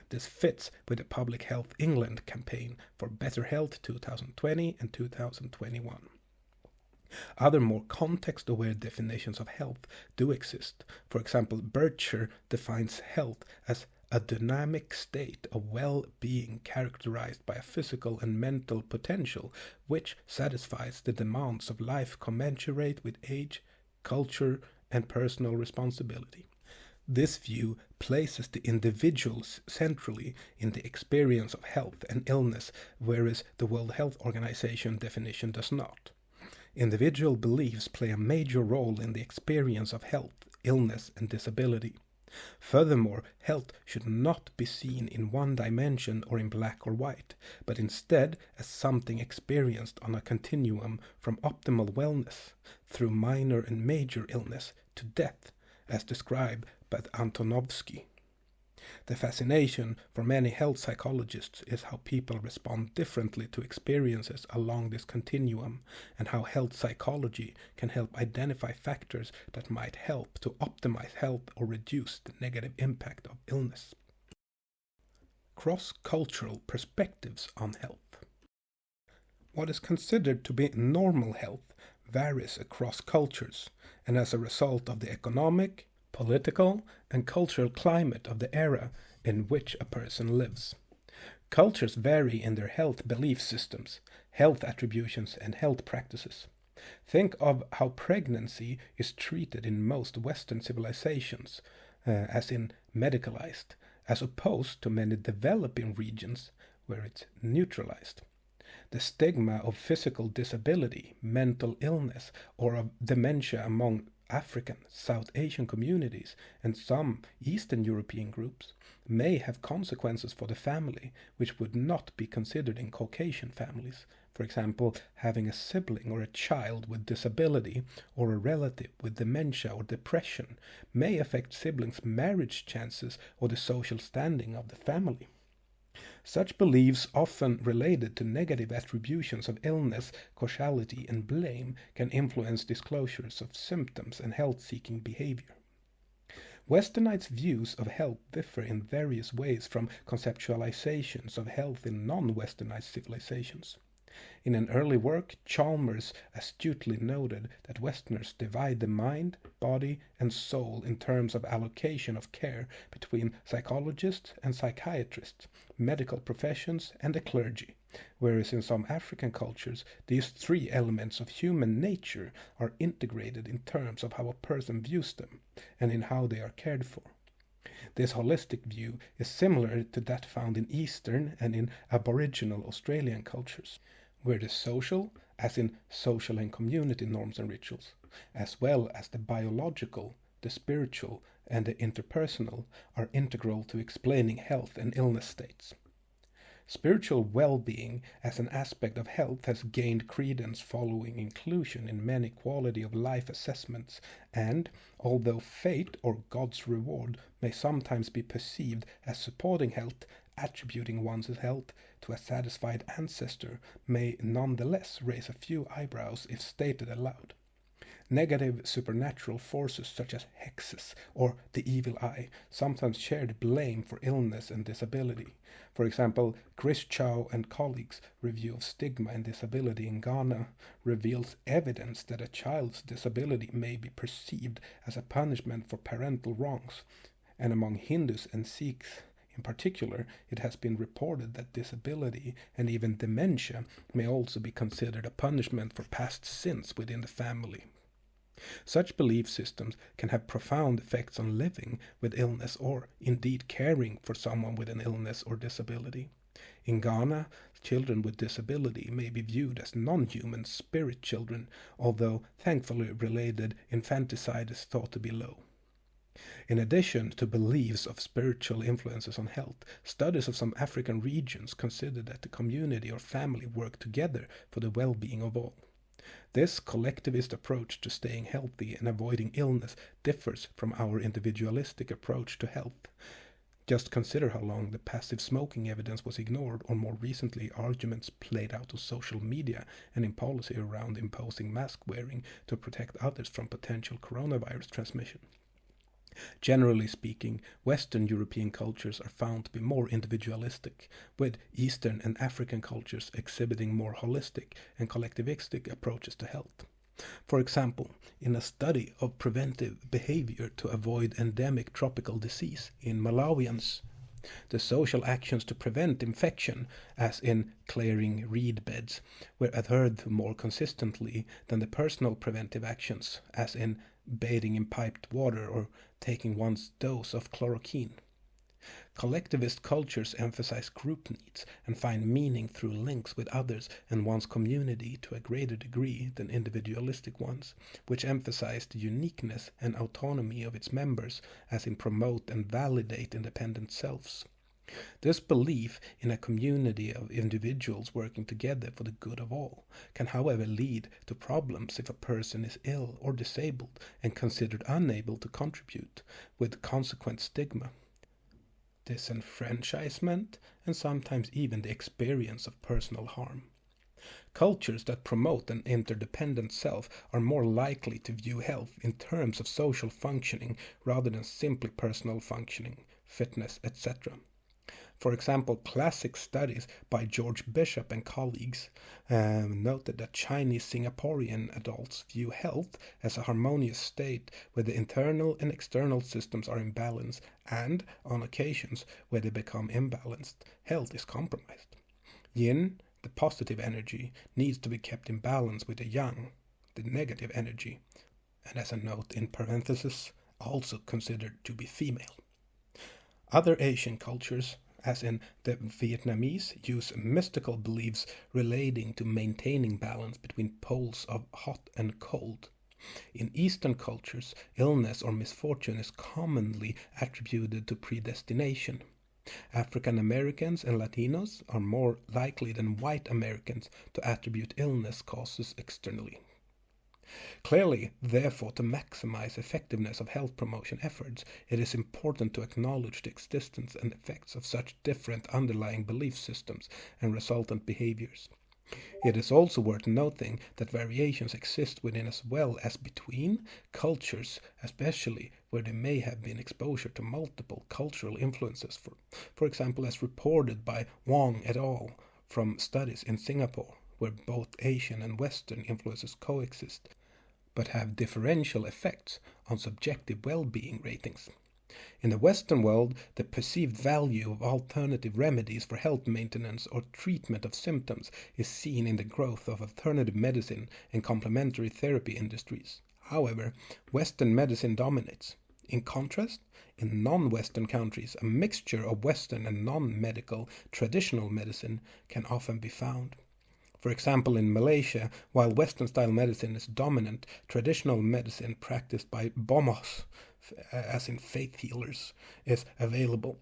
This fits with the Public Health England campaign for Better Health 2020 and 2021. Other more context-aware definitions of health do exist. For example, Bircher defines health as a dynamic state of well-being characterized by a physical and mental potential which satisfies the demands of life commensurate with age, culture, and personal responsibility. This view places the individuals centrally in the experience of health and illness, whereas the World Health Organization definition does not. Individual beliefs play a major role in the experience of health, illness, and disability. Furthermore, health should not be seen in one dimension or in black or white, but instead as something experienced on a continuum from optimal wellness through minor and major illness to death, as described by Antonovsky. The fascination for many health psychologists is how people respond differently to experiences along this continuum, and how health psychology can help identify factors that might help to optimize health or reduce the negative impact of illness. Cross-cultural perspectives on health. What is considered to be normal health varies across cultures, and as a result of the economic, political, and cultural climate of the era in which a person lives. Cultures vary in their health belief systems, health attributions, and health practices. Think of how pregnancy is treated in most Western civilizations, as in medicalized, as opposed to many developing regions where it's neutralized. The stigma of physical disability, mental illness, or of dementia among African, South Asian communities, and some Eastern European groups may have consequences for the family which would not be considered in Caucasian families. For example, having a sibling or a child with disability or a relative with dementia or depression may affect siblings' marriage chances or the social standing of the family. Such beliefs, often related to negative attributions of illness, causality, and blame, can influence disclosures of symptoms and health-seeking behavior. Westernized views of health differ in various ways from conceptualizations of health in non-Westernized civilizations. In an early work, Chalmers astutely noted that Westerners divide the mind, body, and soul in terms of allocation of care between psychologists and psychiatrists, medical professions, and the clergy, whereas in some African cultures these three elements of human nature are integrated in terms of how a person views them and in how they are cared for. This holistic view is similar to that found in Eastern and in Aboriginal Australian cultures, where the social, as in social and community norms and rituals, as well as the biological, the spiritual, and the interpersonal are integral to explaining health and illness states. Spiritual well-being as an aspect of health has gained credence following inclusion in many quality of life assessments, and, although fate or God's reward may sometimes be perceived as supporting health, attributing one's health to a satisfied ancestor may nonetheless raise a few eyebrows if stated aloud. Negative supernatural forces such as hexes or the evil eye sometimes shared blame for illness and disability. For example, Chris Chow and colleagues' review of stigma and disability in Ghana reveals evidence that a child's disability may be perceived as a punishment for parental wrongs, and among Hindus and Sikhs in particular, it has been reported that disability and even dementia may also be considered a punishment for past sins within the family. Such belief systems can have profound effects on living with illness or indeed caring for someone with an illness or disability. In Ghana, children with disability may be viewed as non-human spirit children, although thankfully related infanticide is thought to be low. In addition to beliefs of spiritual influences on health, studies of some African regions consider that the community or family work together for the well-being of all. This collectivist approach to staying healthy and avoiding illness differs from our individualistic approach to health. Just consider how long the passive smoking evidence was ignored, or more recently arguments played out on social media and in policy around imposing mask wearing to protect others from potential coronavirus transmission. Generally speaking, Western European cultures are found to be more individualistic, with Eastern and African cultures exhibiting more holistic and collectivistic approaches to health. For example, in a study of preventive behavior to avoid endemic tropical disease in Malawians, the social actions to prevent infection, as in clearing reed beds, were adhered to more consistently than the personal preventive actions, as in bathing in piped water or taking one's dose of chloroquine. Collectivist cultures emphasize group needs and find meaning through links with others and one's community to a greater degree than individualistic ones, which emphasize the uniqueness and autonomy of its members, as in promote and validate independent selves. This belief in a community of individuals working together for the good of all can, however, lead to problems if a person is ill or disabled and considered unable to contribute, with consequent stigma, disenfranchisement, and sometimes even the experience of personal harm. Cultures that promote an interdependent self are more likely to view health in terms of social functioning rather than simply personal functioning, fitness, etc. For example, classic studies by George Bishop and colleagues noted that Chinese Singaporean adults view health as a harmonious state where the internal and external systems are in balance, and, on occasions where they become imbalanced, health is compromised. Yin, the positive energy, needs to be kept in balance with the yang, the negative energy, and as a note in parentheses, also considered to be female. Other Asian cultures, as in the Vietnamese, use mystical beliefs relating to maintaining balance between poles of hot and cold. In Eastern cultures, illness or misfortune is commonly attributed to predestination. African Americans and Latinos are more likely than white Americans to attribute illness causes externally. Clearly, therefore, to maximize effectiveness of health promotion efforts, it is important to acknowledge the existence and effects of such different underlying belief systems and resultant behaviors. It is also worth noting that variations exist within as well as between cultures, especially where there may have been exposure to multiple cultural influences, for example as reported by Wong et al. From studies in Singapore, where both Asian and Western influences coexist, but have differential effects on subjective well-being ratings. In the Western world, the perceived value of alternative remedies for health maintenance or treatment of symptoms is seen in the growth of alternative medicine and complementary therapy industries. However, Western medicine dominates. In contrast, in non-Western countries, a mixture of Western and non-medical traditional medicine can often be found. For example, in Malaysia, while Western-style medicine is dominant, traditional medicine practiced by bomos, as in faith healers, is available.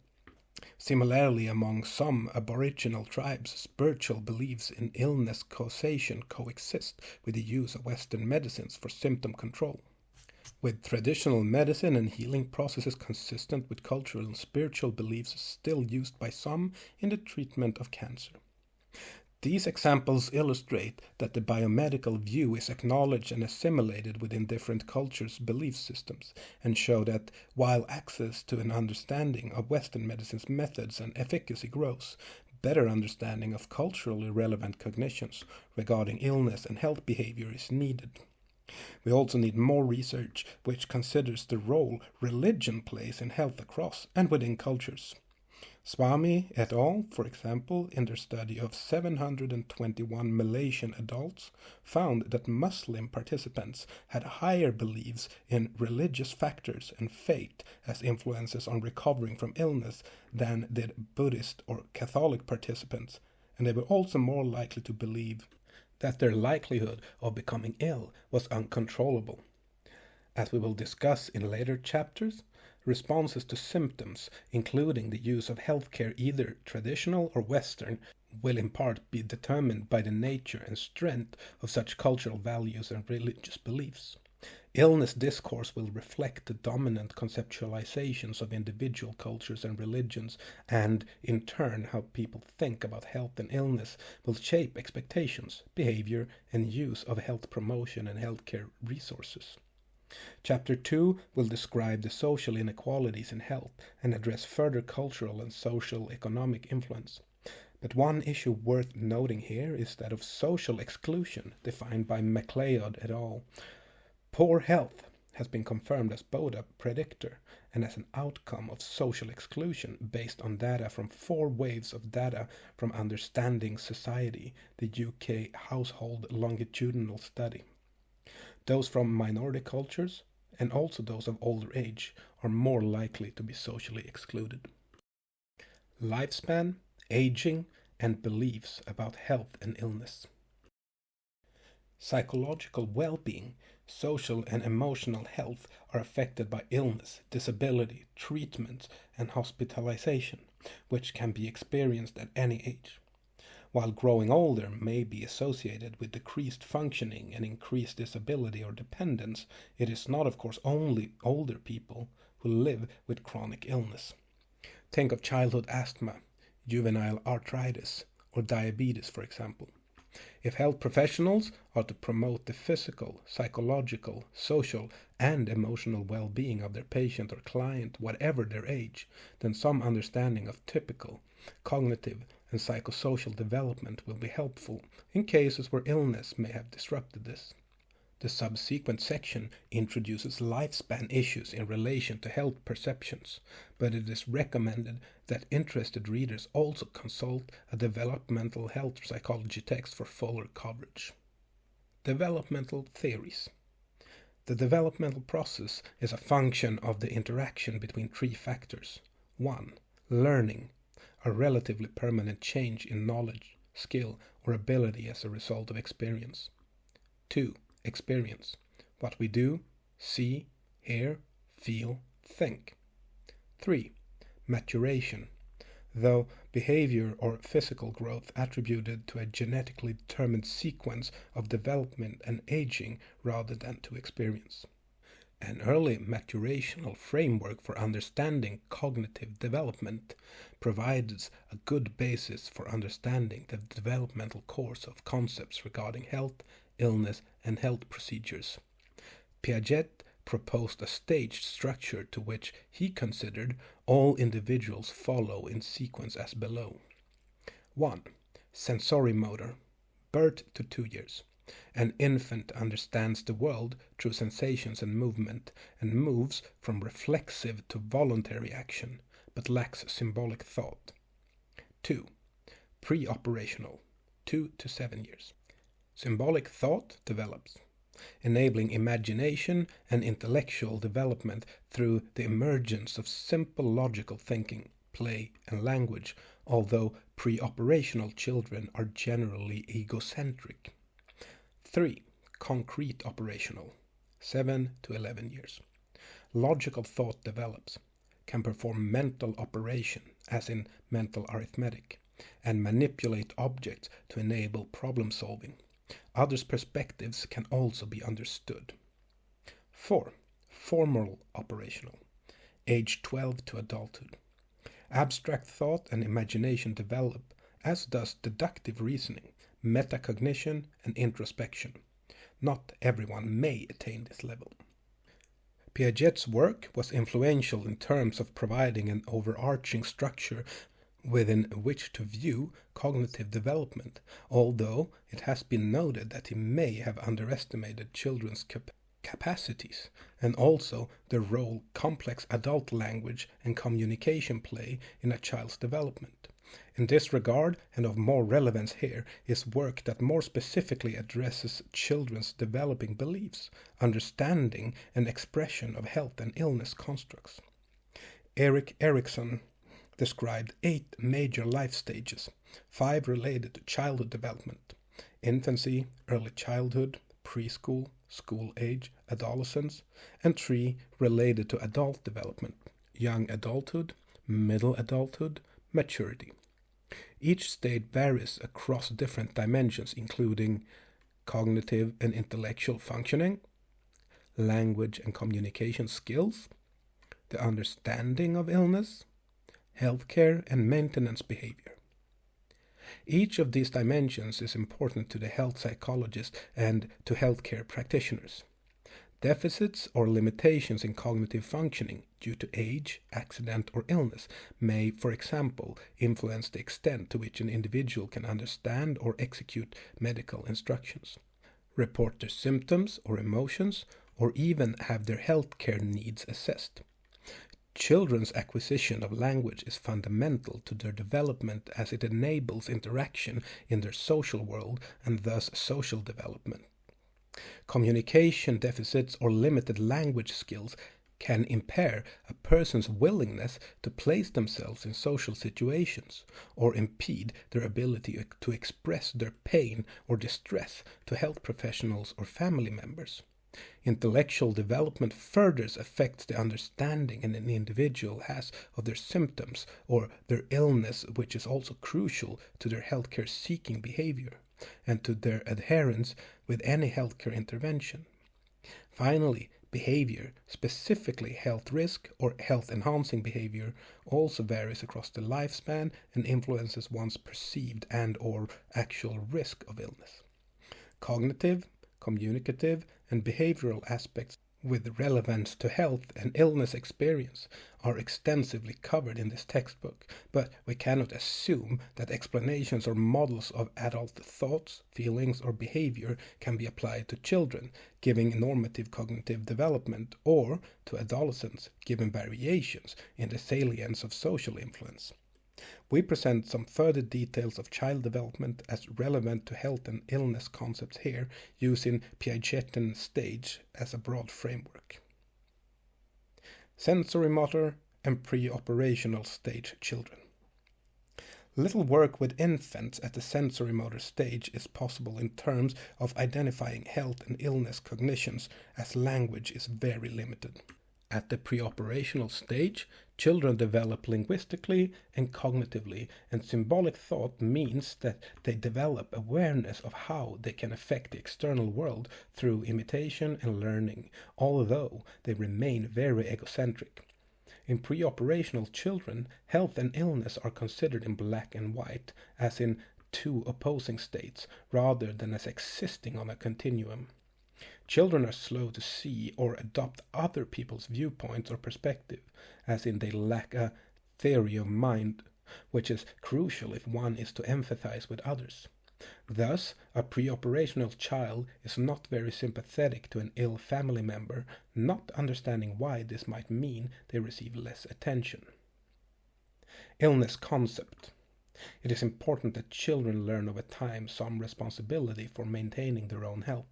Similarly, among some aboriginal tribes, spiritual beliefs in illness causation coexist with the use of Western medicines for symptom control. With traditional medicine and healing processes consistent with cultural and spiritual beliefs still used by some in the treatment of cancer. These examples illustrate that the biomedical view is acknowledged and assimilated within different cultures' belief systems, and show that while access to an understanding of Western medicine's methods and efficacy grows, better understanding of culturally relevant cognitions regarding illness and health behavior is needed. We also need more research which considers the role religion plays in health across and within cultures. Swami et al., for example, in their study of 721 Malaysian adults, found that Muslim participants had higher beliefs in religious factors and fate as influences on recovering from illness than did Buddhist or Catholic participants, and they were also more likely to believe that their likelihood of becoming ill was uncontrollable. As we will discuss in later chapters, responses to symptoms, including the use of healthcare either traditional or Western, will in part be determined by the nature and strength of such cultural values and religious beliefs. Illness discourse will reflect the dominant conceptualizations of individual cultures and religions, and in turn how people think about health and illness will shape expectations, behavior, and use of health promotion and healthcare resources. Chapter 2 will describe the social inequalities in health and address further cultural and social economic influence. But one issue worth noting here is that of social exclusion, defined by MacLeod et al. Poor health has been confirmed as both a predictor and as an outcome of social exclusion based on data from 4 waves of data from Understanding Society, the UK Household Longitudinal Study. Those from minority cultures, and also those of older age, are more likely to be socially excluded. Lifespan, aging, and beliefs about health and illness. Psychological well-being, social and emotional health are affected by illness, disability, treatment, and hospitalization, which can be experienced at any age. While growing older may be associated with decreased functioning and increased disability or dependence, it is not, of course, only older people who live with chronic illness. Think of childhood asthma, juvenile arthritis, or diabetes, for example. If health professionals are to promote the physical, psychological, social, and emotional well-being of their patient or client, whatever their age, then some understanding of typical, cognitive, and psychosocial development will be helpful in cases where illness may have disrupted this. The subsequent section introduces lifespan issues in relation to health perceptions, but it is recommended that interested readers also consult a developmental health psychology text for fuller coverage. Developmental theories. The developmental process is a function of the interaction between 3 factors. 1. Learning, a relatively permanent change in knowledge, skill, or ability as a result of experience. 2. Experience, what we do, see, hear, feel, think. 3. Maturation, though behavior or physical growth attributed to a genetically determined sequence of development and aging rather than to experience. An early maturational framework for understanding cognitive development provides a good basis for understanding the developmental course of concepts regarding health, illness, and health procedures. Piaget proposed a staged structure to which he considered all individuals follow in sequence as below. 1. Sensorimotor, birth to 2 years. An infant understands the world through sensations and movement, and moves from reflexive to voluntary action, but lacks symbolic thought. 2. Preoperational, 2 to 7 years. Symbolic thought develops, enabling imagination and intellectual development through the emergence of simple logical thinking, play, and language, although preoperational children are generally egocentric. 3. Concrete operational, 7 to 11 years. Logical thought develops, can perform mental operation, as in mental arithmetic, and manipulate objects to enable problem solving. Others' perspectives can also be understood. 4. Formal operational, age 12 to adulthood. Abstract thought and imagination develop, as does deductive reasoning, metacognition, and introspection. Not everyone may attain this level. Piaget's work was influential in terms of providing an overarching structure within which to view cognitive development, although it has been noted that he may have underestimated children's capacities, and also the role complex adult language and communication play in a child's development. In this regard, and of more relevance here, is work that more specifically addresses children's developing beliefs, understanding, and expression of health and illness constructs. Erik Erikson described 8 major life stages, 5 related to childhood development: infancy, early childhood, preschool, school age, adolescence, and 3 related to adult development: young adulthood, middle adulthood, maturity. Each stage varies across different dimensions, including cognitive and intellectual functioning, language and communication skills, the understanding of illness, healthcare and maintenance behavior. Each of these dimensions is important to the health psychologist and to healthcare practitioners. Deficits or limitations in cognitive functioning due to age, accident, or illness may, for example, influence the extent to which an individual can understand or execute medical instructions, report their symptoms or emotions, or even have their healthcare needs assessed. Children's acquisition of language is fundamental to their development as it enables interaction in their social world and thus social development. Communication deficits or limited language skills can impair a person's willingness to place themselves in social situations or impede their ability to express their pain or distress to health professionals or family members. Intellectual development further affects the understanding an individual has of their symptoms or their illness, which is also crucial to their healthcare seeking behavior and to their adherence with any healthcare intervention. Finally, behavior, specifically health risk or health enhancing behavior, also varies across the lifespan and influences one's perceived and or actual risk of illness. Cognitive, communicative, and behavioral aspects with relevance to health and illness experience are extensively covered in this textbook, but we cannot assume that explanations or models of adult thoughts, feelings, or behavior can be applied to children, giving normative cognitive development, or to adolescents, given variations in the salience of social influence. We present some further details of child development as relevant to health and illness concepts here, using Piagetian stage as a broad framework. Sensorimotor and preoperational stage children. Little work with infants at the sensorimotor stage is possible in terms of identifying health and illness cognitions, as language is very limited. At the preoperational stage, children develop linguistically and cognitively, and symbolic thought means that they develop awareness of how they can affect the external world through imitation and learning, although they remain very egocentric. In preoperational children, health and illness are considered in black and white, as in 2 opposing states, rather than as existing on a continuum. Children are slow to see or adopt other people's viewpoints or perspective, as in they lack a theory of mind, which is crucial if one is to empathize with others. Thus, a preoperational child is not very sympathetic to an ill family member, not understanding why this might mean they receive less attention. Illness concept. It is important that children learn over time some responsibility for maintaining their own health.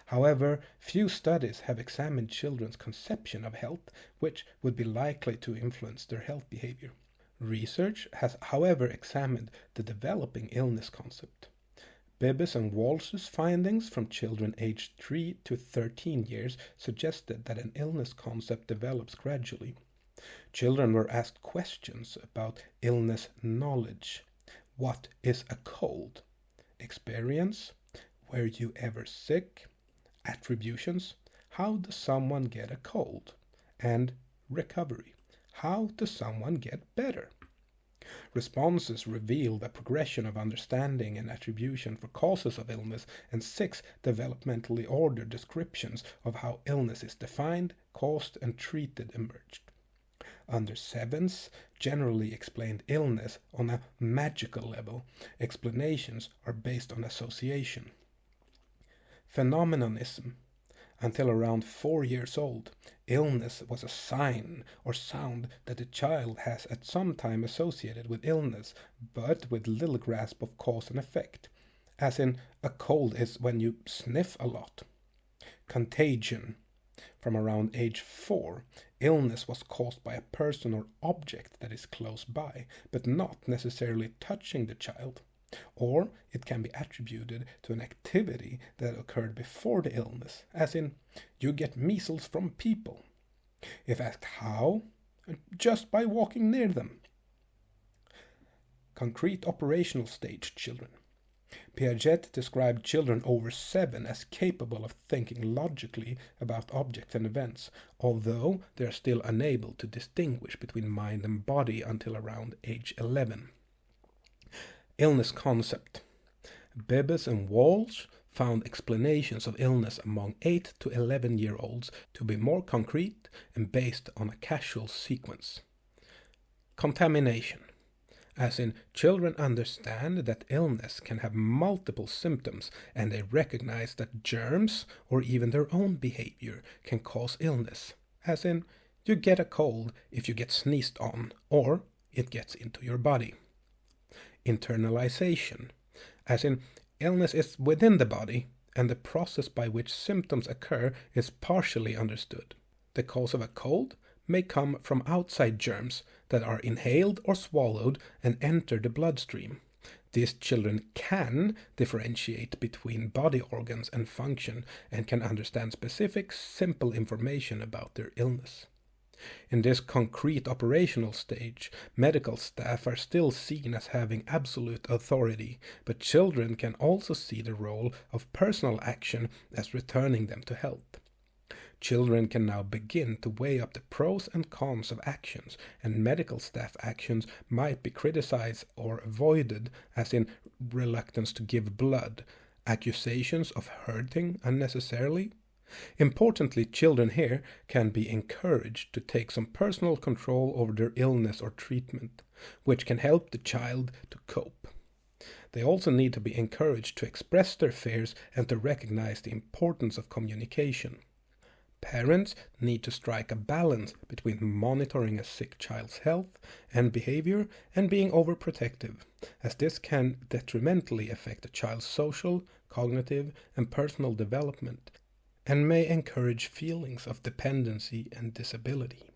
However, few studies have examined children's conception of health, which would be likely to influence their health behavior. Research has, however, examined the developing illness concept. Bebbes and Walsh's findings from children aged 3 to 13 years suggested that an illness concept develops gradually. Children were asked questions about illness knowledge. What is a cold? Experience? Were you ever sick? Attributions? How does someone get a cold? And recovery? How does someone get better? Responses revealed a progression of understanding and attribution for causes of illness and 6 developmentally ordered descriptions of how illness is defined, caused, and treated emerged. Under 7's generally explained illness on a magical level, explanations are based on association. Phenomenonism. Until around 4 years old, illness was a sign or sound that the child has at some time associated with illness, but with little grasp of cause and effect, as in a cold is when you sniff a lot. Contagion. From around age 4, illness was caused by a person or object that is close by, but not necessarily touching the child. Or it can be attributed to an activity that occurred before the illness, as in, you get measles from people. If asked how, just by walking near them. Concrete operational stage children. Piaget described children over 7 as capable of thinking logically about objects and events, although they are still unable to distinguish between mind and body until around age 11. Illness concept. Bebbes and Walsh found explanations of illness among 8 to 11-year-olds to be more concrete and based on a causal sequence. Contamination. As in, children understand that illness can have multiple symptoms, and they recognize that germs or even their own behavior can cause illness. As in, you get a cold if you get sneezed on, or it gets into your body. Internalization, as in, illness is within the body, and the process by which symptoms occur is partially understood. The cause of a cold may come from outside germs that are inhaled or swallowed and enter the bloodstream. These children can differentiate between body organs and function and can understand specific, simple information about their illness. In this concrete operational stage, medical staff are still seen as having absolute authority, but children can also see the role of personal action as returning them to health. Children can now begin to weigh up the pros and cons of actions, and medical staff actions might be criticized or avoided, as in reluctance to give blood, accusations of hurting unnecessarily. Importantly, children here can be encouraged to take some personal control over their illness or treatment, which can help the child to cope. They also need to be encouraged to express their fears and to recognize the importance of communication. Parents need to strike a balance between monitoring a sick child's health and behavior and being overprotective, as this can detrimentally affect a child's social, cognitive, and personal development, and may encourage feelings of dependency and disability.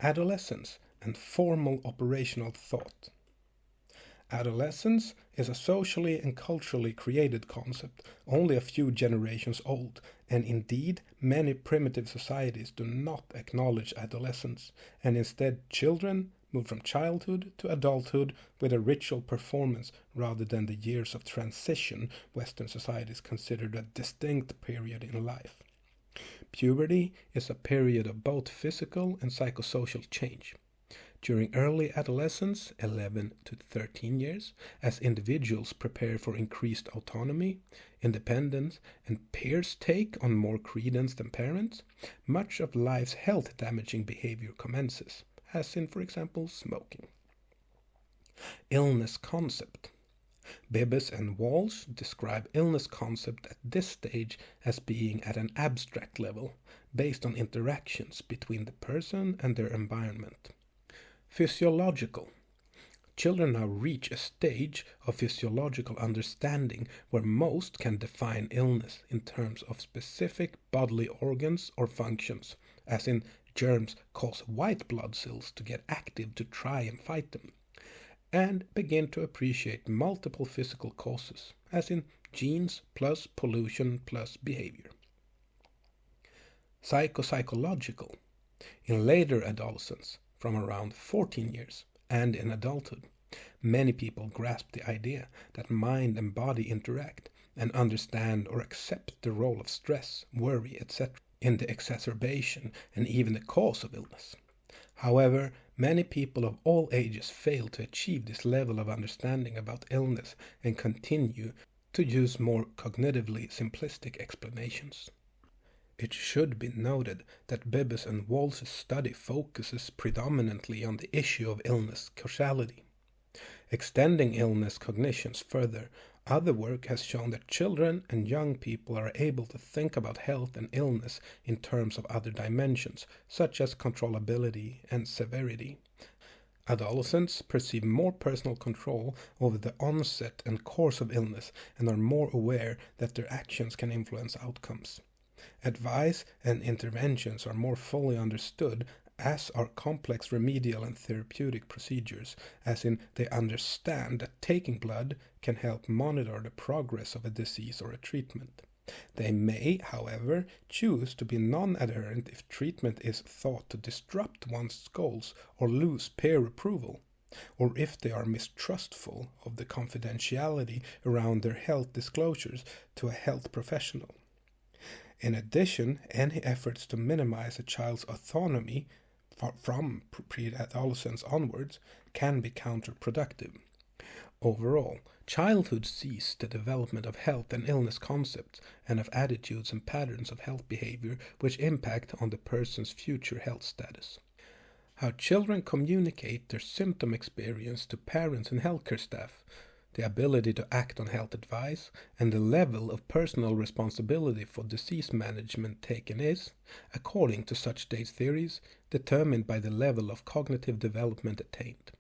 Adolescence and formal operational thought. Adolescence is a socially and culturally created concept, only a few generations old, and indeed many primitive societies do not acknowledge adolescence, and instead children move from childhood to adulthood with a ritual performance rather than the years of transition Western societies considered a distinct period in life. Puberty is a period of both physical and psychosocial change. During early adolescence, 11 to 13 years, as individuals prepare for increased autonomy, independence, and peers take on more credence than parents, much of life's health-damaging behavior commences, as in, for example, smoking. Illness concept. Bebbes and Walsh describe illness concept at this stage as being at an abstract level, based on interactions between the person and their environment. Physiological. Children now reach a stage of physiological understanding where most can define illness in terms of specific bodily organs or functions, as in germs cause white blood cells to get active to try and fight them, and begin to appreciate multiple physical causes, as in genes plus pollution plus behavior. Psychosocial. In later adolescence, from around 14 years, and in adulthood, many people grasp the idea that mind and body interact and understand or accept the role of stress, worry, etc. in the exacerbation and even the cause of illness. However, Many people of all ages fail to achieve this level of understanding about illness and continue to use more cognitively simplistic explanations. It should be noted that Bibbes and Walsh's study focuses predominantly on the issue of illness causality. Extending illness cognitions further, other work has shown that children and young people are able to think about health and illness in terms of other dimensions, such as controllability and severity. Adolescents perceive more personal control over the onset and course of illness and are more aware that their actions can influence outcomes. Advice and interventions are more fully understood, as are complex remedial and therapeutic procedures, as in they understand that taking blood can help monitor the progress of a disease or a treatment. They may, however, choose to be non-adherent if treatment is thought to disrupt one's goals or lose peer approval, or if they are mistrustful of the confidentiality around their health disclosures to a health professional. In addition, any efforts to minimize a child's autonomy from pre-adolescence onwards can be counterproductive. Overall, childhood sees the development of health and illness concepts and of attitudes and patterns of health behavior which impact on the person's future health status. How children communicate their symptom experience to parents and healthcare staff, the ability to act on health advice, and the level of personal responsibility for disease management taken is, according to such state theories, determined by the level of cognitive development attained.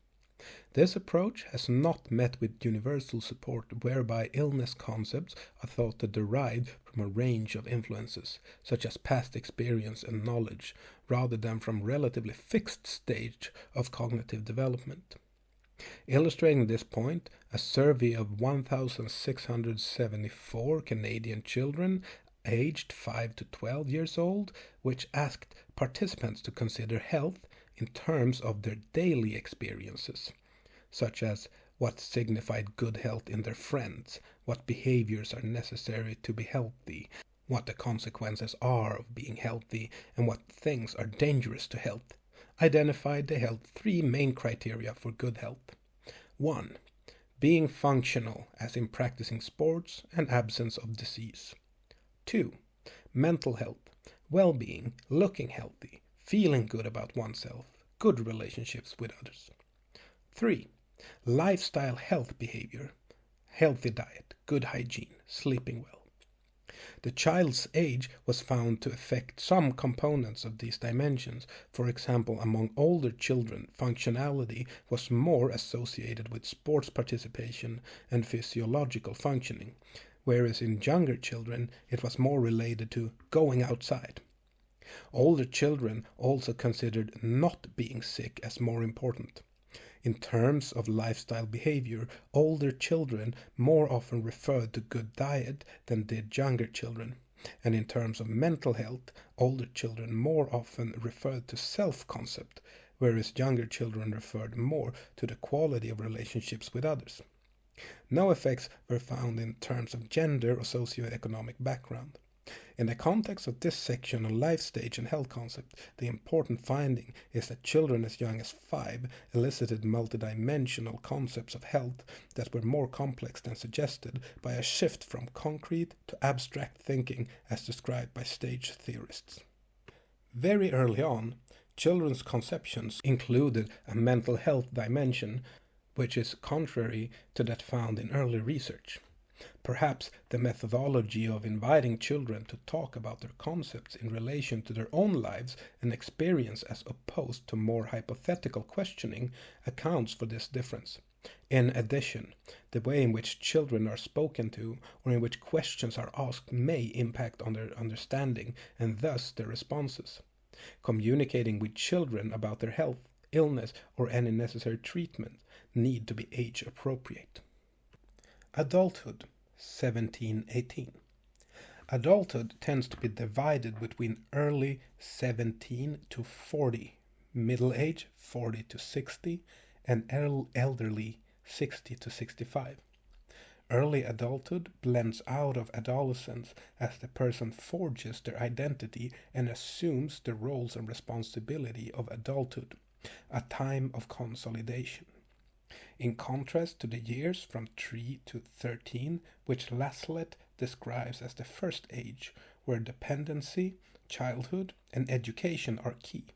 This approach has not met with universal support, whereby illness concepts are thought to derive from a range of influences, such as past experience and knowledge, rather than from relatively fixed stage of cognitive development. Illustrating this point, a survey of 1,674 Canadian children aged 5 to 12 years old, which asked participants to consider health in terms of their daily experiences, such as what signified good health in their friends, what behaviors are necessary to be healthy, what the consequences are of being healthy, and what things are dangerous to health, identified they held three main criteria for good health. 1. Being functional, as in practicing sports and absence of disease. 2. Mental health, well-being, looking healthy, feeling good about oneself, good relationships with others. 3. Lifestyle health behavior, healthy diet, good hygiene, sleeping well. The child's age was found to affect some components of these dimensions. For example, among older children, functionality was more associated with sports participation and physiological functioning, whereas in younger children it was more related to going outside. Older children also considered not being sick as more important. In terms of lifestyle behavior, older children more often referred to good diet than did younger children. And in terms of mental health, older children more often referred to self-concept, whereas younger children referred more to the quality of relationships with others. No effects were found in terms of gender or socioeconomic background. In the context of this section on life stage and health concept, the important finding is that children as young as 5 elicited multidimensional concepts of health that were more complex than suggested by a shift from concrete to abstract thinking as described by stage theorists. Very early on, children's conceptions included a mental health dimension, which is contrary to that found in early research. Perhaps the methodology of inviting children to talk about their concepts in relation to their own lives and experience as opposed to more hypothetical questioning accounts for this difference. In addition, the way in which children are spoken to or in which questions are asked may impact on their understanding and thus their responses. Communicating with children about their health, illness, or any necessary treatment need to be age appropriate. Adulthood, 17-18. Adulthood tends to be divided between early 17 to 40, middle age 40 to 60, and elderly 60 to 65. Early adulthood blends out of adolescence as the person forges their identity and assumes the roles and responsibility of adulthood. a time of consolidation. In contrast to the years from 3 to 13, which Laslet describes as the first age, where dependency, childhood, and education are key,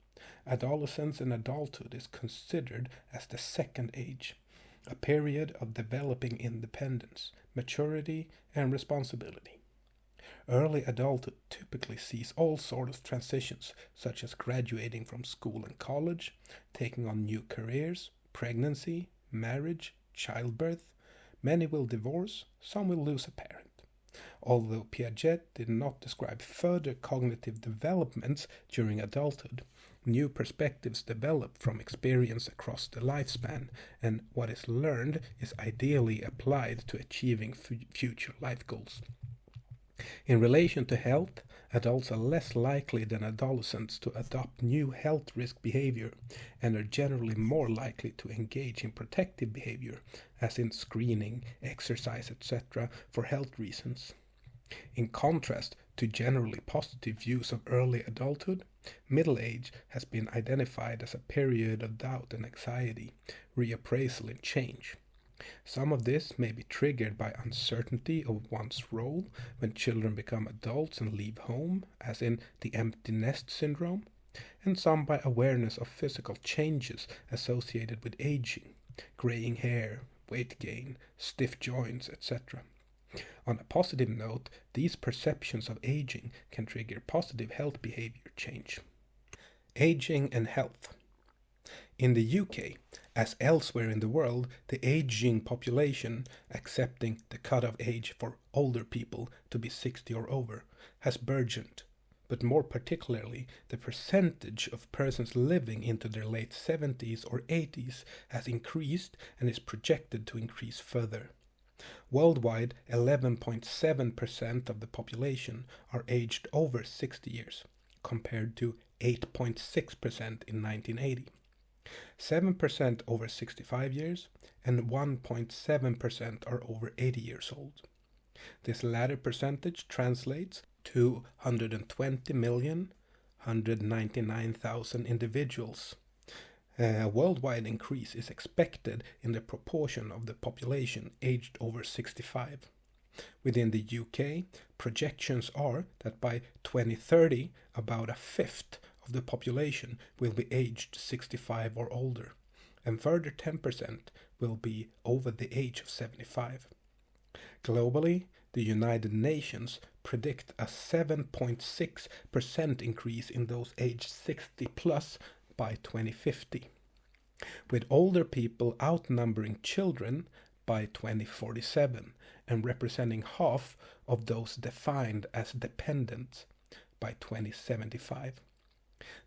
adolescence and adulthood is considered as the second age, a period of developing independence, maturity, and responsibility. Early adulthood typically sees all sorts of transitions, such as graduating from school and college, taking on new careers, pregnancy, marriage, childbirth. Many will divorce, some will lose a parent. Although Piaget did not describe further cognitive developments during adulthood, new perspectives develop from experience across the lifespan, and what is learned is ideally applied to achieving future life goals. In relation to health, adults are less likely than adolescents to adopt new health risk behavior and are generally more likely to engage in protective behavior, as in screening, exercise, etc., for health reasons. In contrast to generally positive views of early adulthood, middle age has been identified as a period of doubt and anxiety, reappraisal and change. Some of this may be triggered by uncertainty of one's role when children become adults and leave home, as in the empty nest syndrome, and some by awareness of physical changes associated with aging, graying hair, weight gain, stiff joints, etc. On a positive note, these perceptions of aging can trigger positive health behavior change. Aging and health. In the UK, as elsewhere in the world, the aging population, accepting the cut-off age for older people to be 60 or over, has burgeoned, but more particularly, the percentage of persons living into their late 70s or 80s has increased and is projected to increase further. Worldwide, 11.7% of the population are aged over 60 years, compared to 8.6% in 1980. 7% over 65 years, and 1.7% are over 80 years old. This latter percentage translates to 120,199,000 individuals. A worldwide increase is expected in the proportion of the population aged over 65. Within the UK, projections are that by 2030, about a fifth of the population will be aged 65 or older, and further 10% will be over the age of 75. Globally, the United Nations predict a 7.6% increase in those aged 60 plus by 2050, with older people outnumbering children by 2047 and representing half of those defined as dependent by 2075.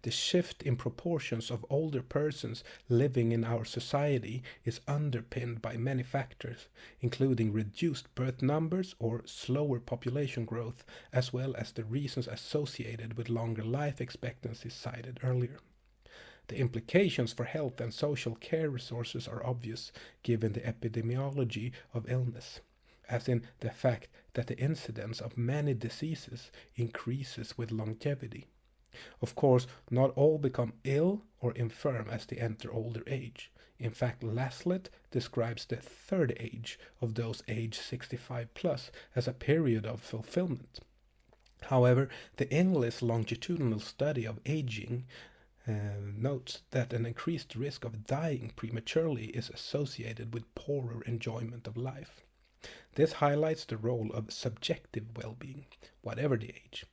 The shift in proportions of older persons living in our society is underpinned by many factors, including reduced birth numbers or slower population growth, as well as the reasons associated with longer life expectancy cited earlier. The implications for health and social care resources are obvious, given the epidemiology of illness, as in the fact that the incidence of many diseases increases with longevity. Of course, not all become ill or infirm as they enter older age. In fact, Laslet describes the third age of those aged 65 plus as a period of fulfillment. However, the English longitudinal study of aging notes that an increased risk of dying prematurely is associated with poorer enjoyment of life. This highlights the role of subjective well-being, whatever the age.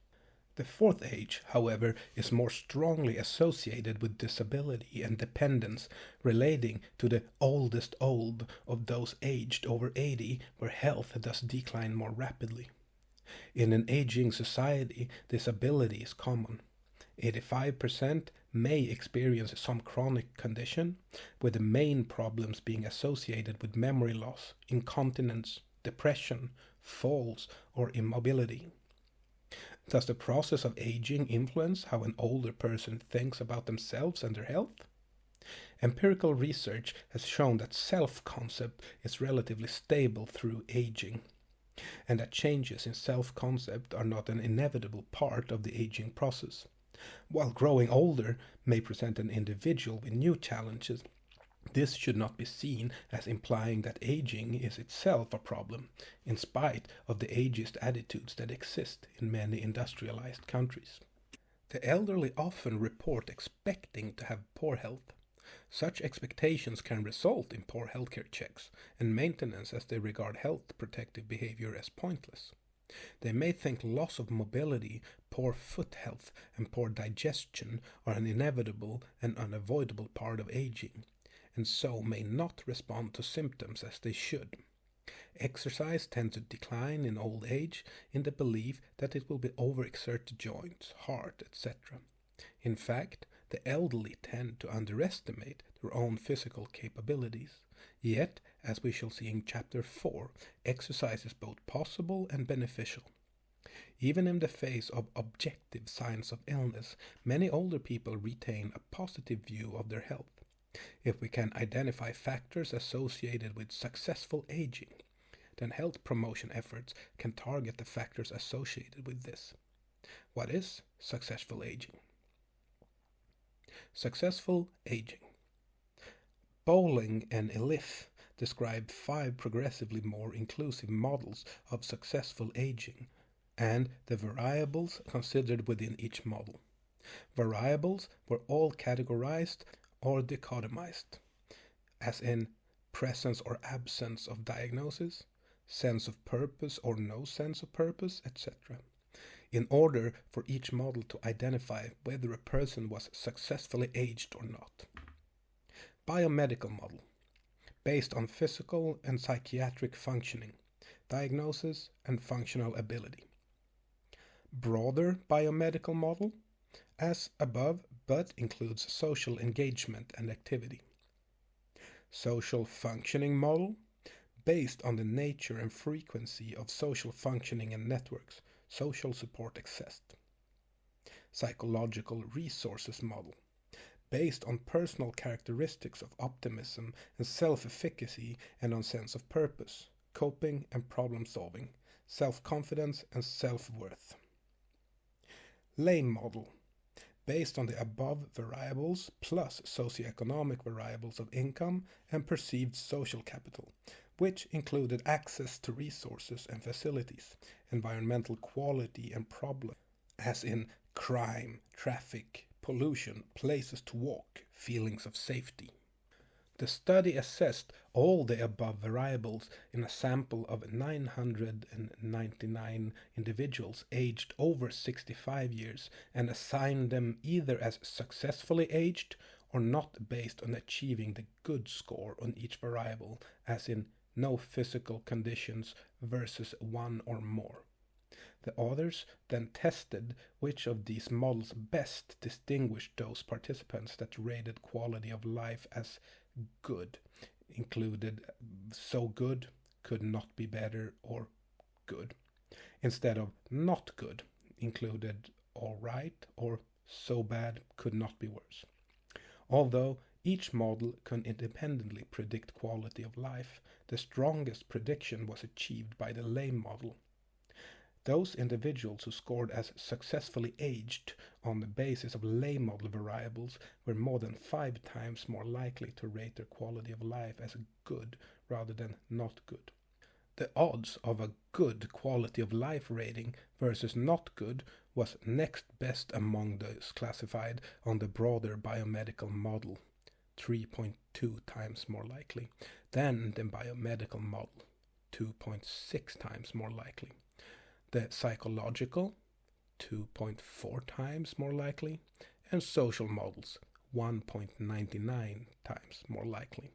The fourth age, however, is more strongly associated with disability and dependence, relating to the oldest old of those aged over 80, where health does decline more rapidly. In an aging society, disability is common. 85% may experience some chronic condition, with the main problems being associated with memory loss, incontinence, depression, falls, or immobility. Does the process of aging influence how an older person thinks about themselves and their health? Empirical research has shown that self-concept is relatively stable through aging, and that changes in self-concept are not an inevitable part of the aging process. While growing older may present an individual with new challenges, this should not be seen as implying that aging is itself a problem, in spite of the ageist attitudes that exist in many industrialized countries. The elderly often report expecting to have poor health. Such expectations can result in poor healthcare checks and maintenance, as they regard health protective behavior as pointless. They may think loss of mobility, poor foot health, and poor digestion are an inevitable and unavoidable part of aging, and so may not respond to symptoms as they should. Exercise tends to decline in old age in the belief that it will be overexert the joints, heart, etc. In fact, the elderly tend to underestimate their own physical capabilities. Yet, as we shall see in Chapter 4, exercise is both possible and beneficial. Even in the face of objective signs of illness, many older people retain a positive view of their health. If we can identify factors associated with successful aging, then health promotion efforts can target the factors associated with this. What is successful aging? Successful aging. Bowling and Elif describe 5 progressively more inclusive models of successful aging and the variables considered within each model. Variables were all categorized or dichotomized, as in presence or absence of diagnosis, sense of purpose or no sense of purpose, etc., in order for each model to identify whether a person was successfully aged or not. Biomedical model, based on physical and psychiatric functioning, diagnosis, and functional ability. Broader biomedical model, as above, but includes social engagement and activity. Social functioning model, based on the nature and frequency of social functioning and networks, social support accessed. Psychological resources model, based on personal characteristics of optimism and self-efficacy and on sense of purpose, coping and problem solving, self-confidence and self-worth. Lame model, based on the above variables plus socioeconomic variables of income and perceived social capital, which included access to resources and facilities, environmental quality and problems, as in crime, traffic, pollution, places to walk, feelings of safety. The study assessed all the above variables in a sample of 999 individuals aged over 65 years and assigned them either as successfully aged or not based on achieving the good score on each variable, as in no physical conditions versus 1 or more. The authors then tested which of these models best distinguished those participants that rated quality of life as good, included so good, could not be better, or good, instead of not good, included all right, or so bad, could not be worse. Although each model can independently predict quality of life, the strongest prediction was achieved by the lame model. Those individuals who scored as successfully aged on the basis of lame model variables were more than 5 times more likely to rate their quality of life as good rather than not good. The odds of a good quality of life rating versus not good was next best among those classified on the broader biomedical model, 3.2 times more likely, than the biomedical model, 2.6 times more likely. The psychological, 2.4 times more likely, and social models, 1.99 times more likely.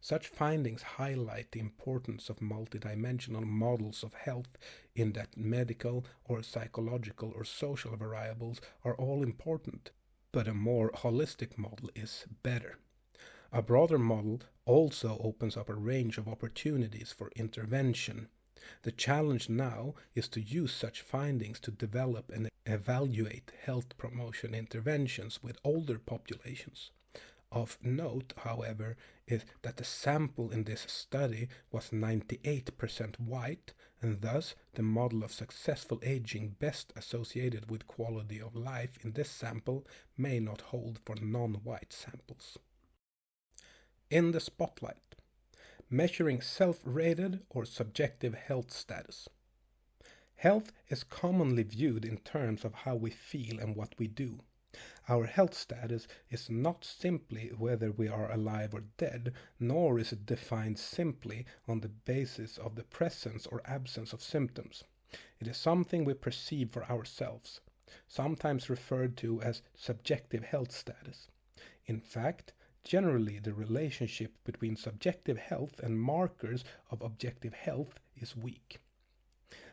Such findings highlight the importance of multidimensional models of health in that medical or psychological or social variables are all important, but a more holistic model is better. A broader model also opens up a range of opportunities for intervention. The challenge now is to use such findings to develop and evaluate health promotion interventions with older populations. Of note, however, is that the sample in this study was 98% white, and thus the model of successful aging best associated with quality of life in this sample may not hold for non-white samples. In the spotlight, measuring self-rated or subjective health status. Health is commonly viewed in terms of how we feel and what we do. Our health status is not simply whether we are alive or dead, nor is it defined simply on the basis of the presence or absence of symptoms. It is something we perceive for ourselves, sometimes referred to as subjective health status. In fact, generally the relationship between subjective health and markers of objective health is weak.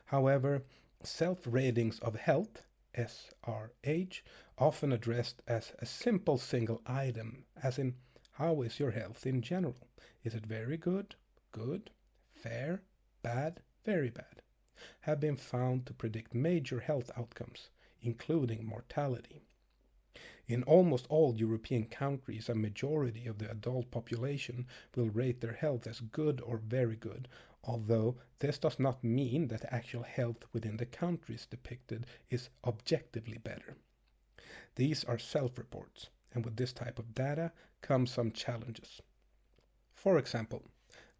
However, self-ratings of health, SRH, often addressed as a simple single item, as in, how is your health in general? Is it very good, good, fair, bad, very bad, have been found to predict major health outcomes, including mortality. In almost all European countries, a majority of the adult population will rate their health as good or very good, although this does not mean that actual health within the countries depicted is objectively better. These are self-reports, and with this type of data come some challenges. For example,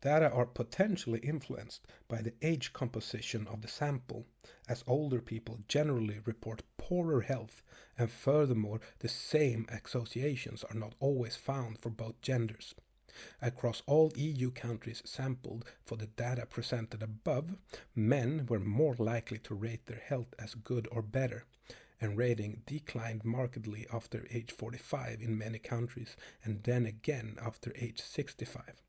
data are potentially influenced by the age composition of the sample, as older people generally report poorer health, and furthermore the same associations are not always found for both genders. Across all EU countries sampled for the data presented above, men were more likely to rate their health as good or better, and rating declined markedly after age 45 in many countries, and then again after age 65.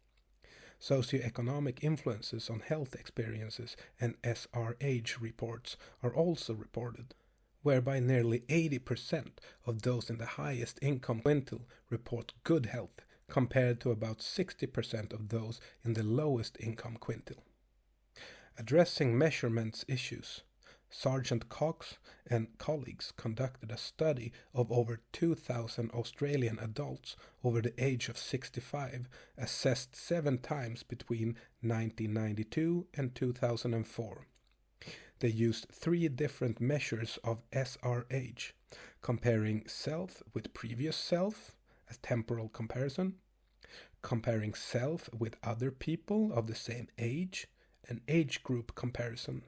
Socioeconomic influences on health experiences and SRH reports are also reported, whereby nearly 80% of those in the highest income quintile report good health, compared to about 60% of those in the lowest income quintile. Addressing measurements issues, Sergeant Cox and colleagues conducted a study of over 2,000 Australian adults over the age of 65, assessed 7 times between 1992 and 2004. They used 3 different measures of SRH, comparing self with previous self, a temporal comparison, comparing self with other people of the same age, an age group comparison,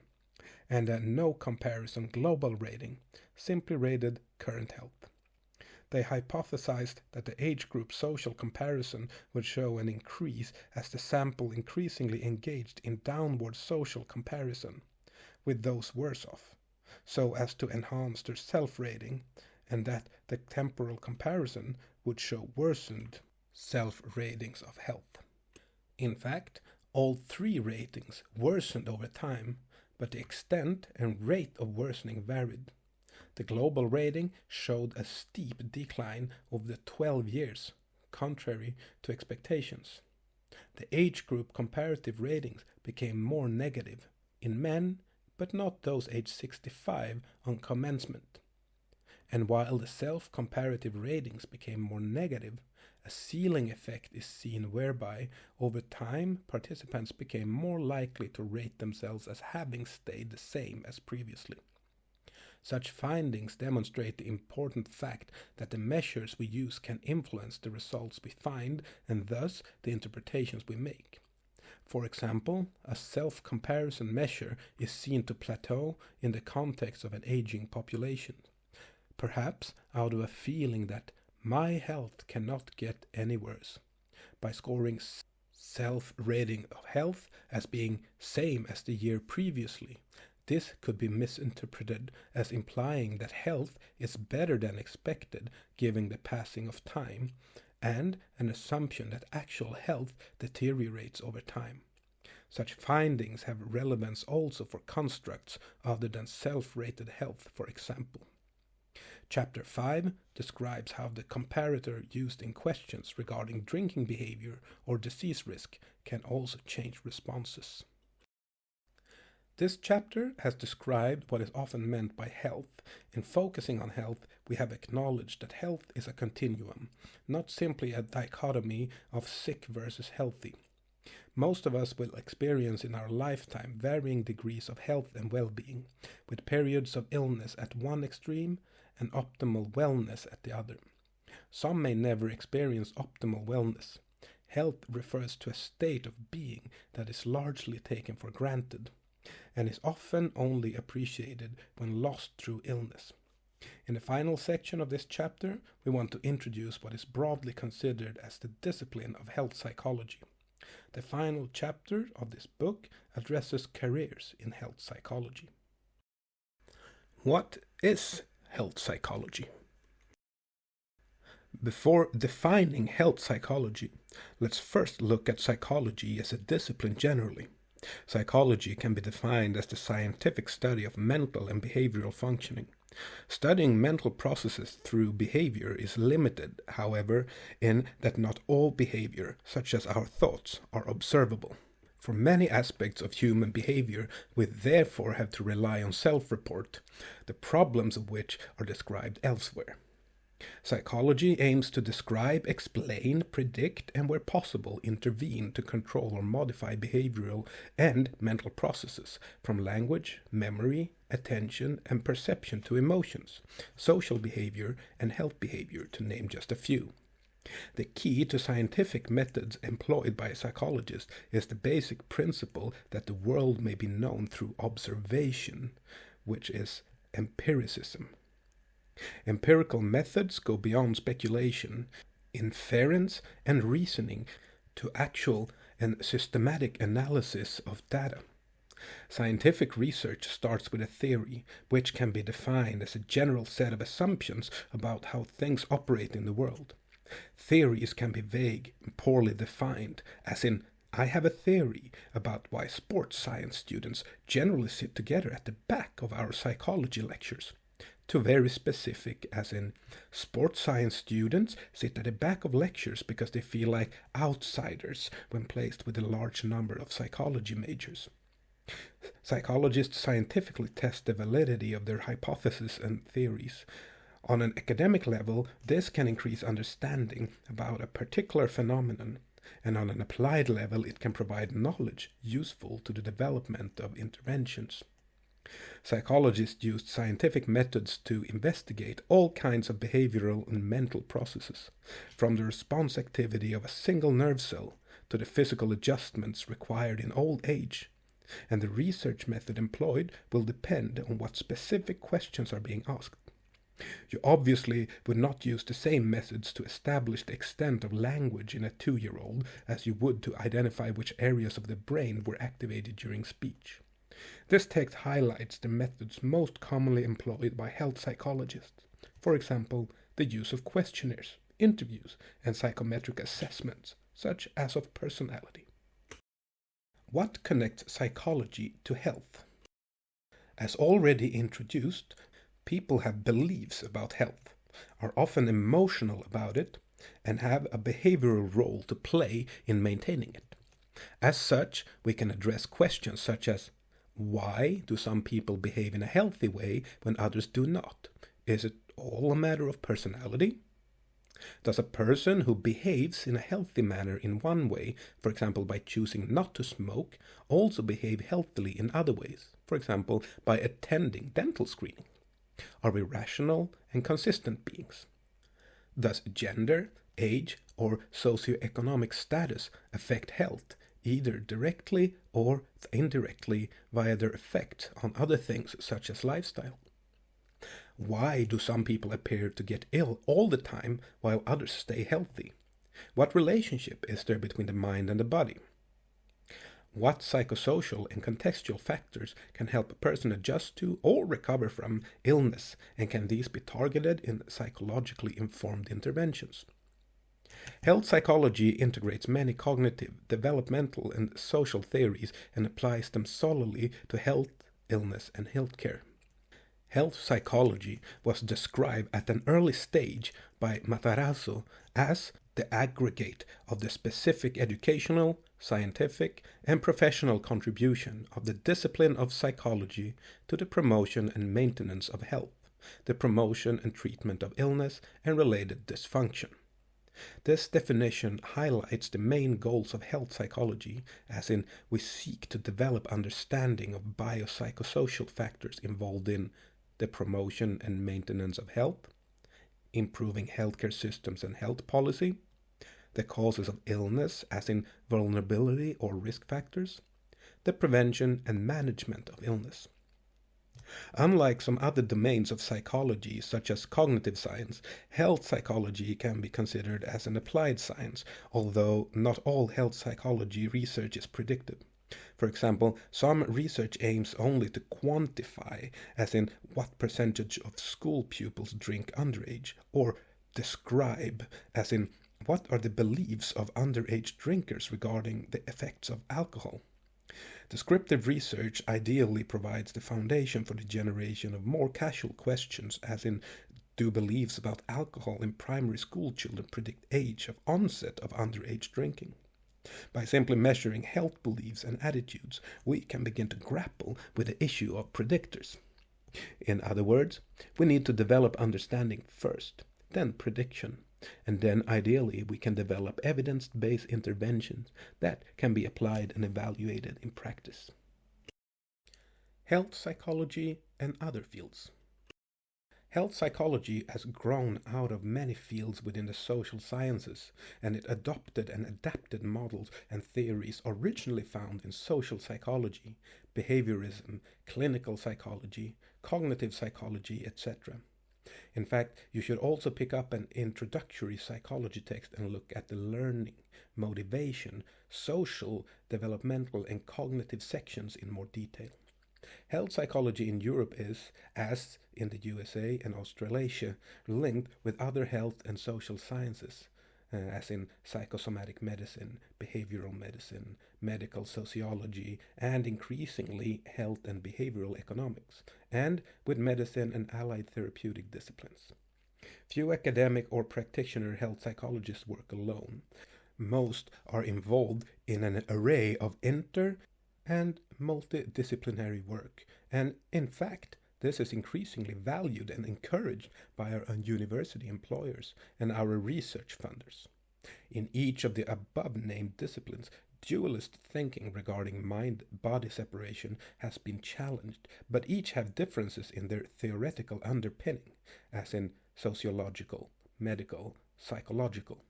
and a no comparison global rating, simply rated current health. They hypothesized that the age group social comparison would show an increase as the sample increasingly engaged in downward social comparison with those worse off, so as to enhance their self-rating, and that the temporal comparison would show worsened self-ratings of health. In fact, all 3 ratings worsened over time, but the extent and rate of worsening varied. The global rating showed a steep decline over the 12 years, contrary to expectations. The age group comparative ratings became more negative in men, but not those aged 65 on commencement. And while the self-comparative ratings became more negative, a ceiling effect is seen whereby, over time, participants became more likely to rate themselves as having stayed the same as previously. Such findings demonstrate the important fact that the measures we use can influence the results we find, and thus the interpretations we make. For example, a self-comparison measure is seen to plateau in the context of an aging population, perhaps out of a feeling that my health cannot get any worse. By scoring self-rating of health as being same as the year previously, this could be misinterpreted as implying that health is better than expected given the passing of time, and an assumption that actual health deteriorates over time. Such findings have relevance also for constructs other than self-rated health, for example. Chapter 5 describes how the comparator used in questions regarding drinking behavior or disease risk can also change responses. This chapter has described what is often meant by health. In focusing on health, we have acknowledged that health is a continuum, not simply a dichotomy of sick versus healthy. Most of us will experience in our lifetime varying degrees of health and well-being, with periods of illness at one extreme and optimal wellness at the other. Some may never experience optimal wellness. Health refers to a state of being that is largely taken for granted, and is often only appreciated when lost through illness. In the final section of this chapter, we want to introduce what is broadly considered as the discipline of health psychology. The final chapter of this book addresses careers in health psychology. What is health psychology? Before defining health psychology, let's first look at psychology as a discipline generally. Psychology can be defined as the scientific study of mental and behavioral functioning. Studying mental processes through behavior is limited, however, in that not all behavior, such as our thoughts, are observable. For many aspects of human behavior, we therefore have to rely on self-report, the problems of which are described elsewhere. Psychology aims to describe, explain, predict, and where possible intervene to control or modify behavioral and mental processes, from language, memory, attention, and perception to emotions, social behavior, and health behavior, to name just a few. The key to scientific methods employed by psychologists is the basic principle that the world may be known through observation, which is empiricism. Empirical methods go beyond speculation, inference, and reasoning to actual and systematic analysis of data. Scientific research starts with a theory, which can be defined as a general set of assumptions about how things operate in the world. Theories can be vague and poorly defined, as in, I have a theory about why sports science students generally sit together at the back of our psychology lectures, to very specific, as in, sports science students sit at the back of lectures because they feel like outsiders when placed with a large number of psychology majors. Psychologists scientifically test the validity of their hypotheses and theories. On an academic level, this can increase understanding about a particular phenomenon, and on an applied level, it can provide knowledge useful to the development of interventions. Psychologists used scientific methods to investigate all kinds of behavioral and mental processes, from the response activity of a single nerve cell to the physical adjustments required in old age. And the research method employed will depend on what specific questions are being asked. You obviously would not use the same methods to establish the extent of language in a 2-year-old as you would to identify which areas of the brain were activated during speech. This text highlights the methods most commonly employed by health psychologists. For example, the use of questionnaires, interviews, and psychometric assessments, such as of personality. What connects psychology to health? As already introduced, people have beliefs about health, are often emotional about it, and have a behavioral role to play in maintaining it. As such, we can address questions such as, why do some people behave in a healthy way when others do not? Is it all a matter of personality? Does a person who behaves in a healthy manner in one way, for example by choosing not to smoke, also behave healthily in other ways, for example by attending dental screening? Are we rational and consistent beings? Does gender, age, or socioeconomic status affect health, either directly or indirectly via their effect on other things such as lifestyle? Why do some people appear to get ill all the time while others stay healthy? What relationship is there between the mind and the body? What psychosocial and contextual factors can help a person adjust to or recover from illness, and can these be targeted in psychologically informed interventions? Health psychology integrates many cognitive, developmental, and social theories and applies them solely to health, illness, and healthcare. Health psychology was described at an early stage by Matarazzo as the aggregate of the specific educational, scientific, and professional contribution of the discipline of psychology to the promotion and maintenance of health, the promotion and treatment of illness and related dysfunction. This definition highlights the main goals of health psychology, as in we seek to develop understanding of biopsychosocial factors involved in the promotion and maintenance of health, improving healthcare systems and health policy, the causes of illness, as in vulnerability or risk factors, the prevention and management of illness. Unlike some other domains of psychology, such as cognitive science, health psychology can be considered as an applied science, although not all health psychology research is predictive. For example, some research aims only to quantify, as in what percentage of school pupils drink underage, or describe, as in what are the beliefs of underage drinkers regarding the effects of alcohol. Descriptive research ideally provides the foundation for the generation of more casual questions, as in, do beliefs about alcohol in primary school children predict age of onset of underage drinking? By simply measuring health beliefs and attitudes, we can begin to grapple with the issue of predictors. In other words, we need to develop understanding first, then prediction, and then ideally we can develop evidence-based interventions that can be applied and evaluated in practice. Health psychology and other fields. Health psychology has grown out of many fields within the social sciences, and it adopted and adapted models and theories originally found in social psychology, behaviorism, clinical psychology, cognitive psychology, etc. In fact, you should also pick up an introductory psychology text and look at the learning, motivation, social, developmental, and cognitive sections in more detail. Health psychology in Europe is, as in the USA and Australasia, linked with other health and social sciences, as in psychosomatic medicine, behavioral medicine, medical sociology, and increasingly health and behavioral economics, and with medicine and allied therapeutic disciplines. Few academic or practitioner health psychologists work alone. Most are involved in an array of inter- and multidisciplinary work, and in fact, this is increasingly valued and encouraged by our university employers and our research funders. In each of the above-named disciplines, dualist thinking regarding mind-body separation has been challenged, but each have differences in their theoretical underpinning, as in sociological, medical, psychological,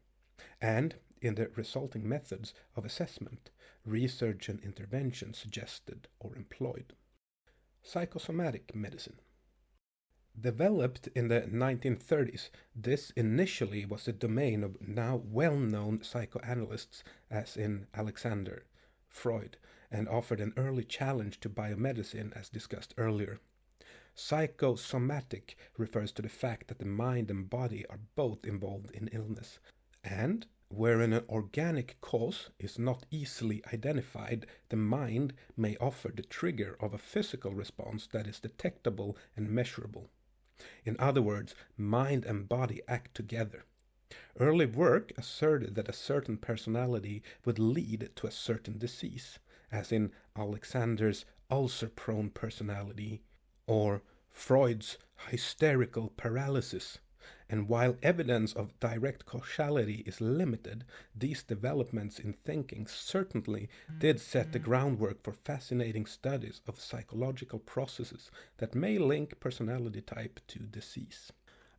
and in the resulting methods of assessment, research and intervention suggested or employed. Psychosomatic medicine. Developed in the 1930s, this initially was the domain of now well-known psychoanalysts as in Alexander, Freud, and offered an early challenge to biomedicine as discussed earlier. Psychosomatic refers to the fact that the mind and body are both involved in illness, and wherein an organic cause is not easily identified, the mind may offer the trigger of a physical response that is detectable and measurable. In other words, mind and body act together. Early work asserted that a certain personality would lead to a certain disease, as in Alexander's ulcer-prone personality or Freud's hysterical paralysis. And while evidence of direct causality is limited, these developments in thinking certainly did set the groundwork for fascinating studies of psychological processes that may link personality type to disease.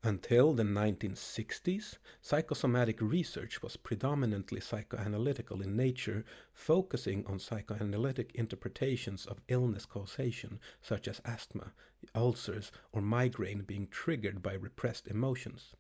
Until the 1960s, psychosomatic research was predominantly psychoanalytical in nature, focusing on psychoanalytic interpretations of illness causation, such as asthma, ulcers, or migraine being triggered by repressed emotions.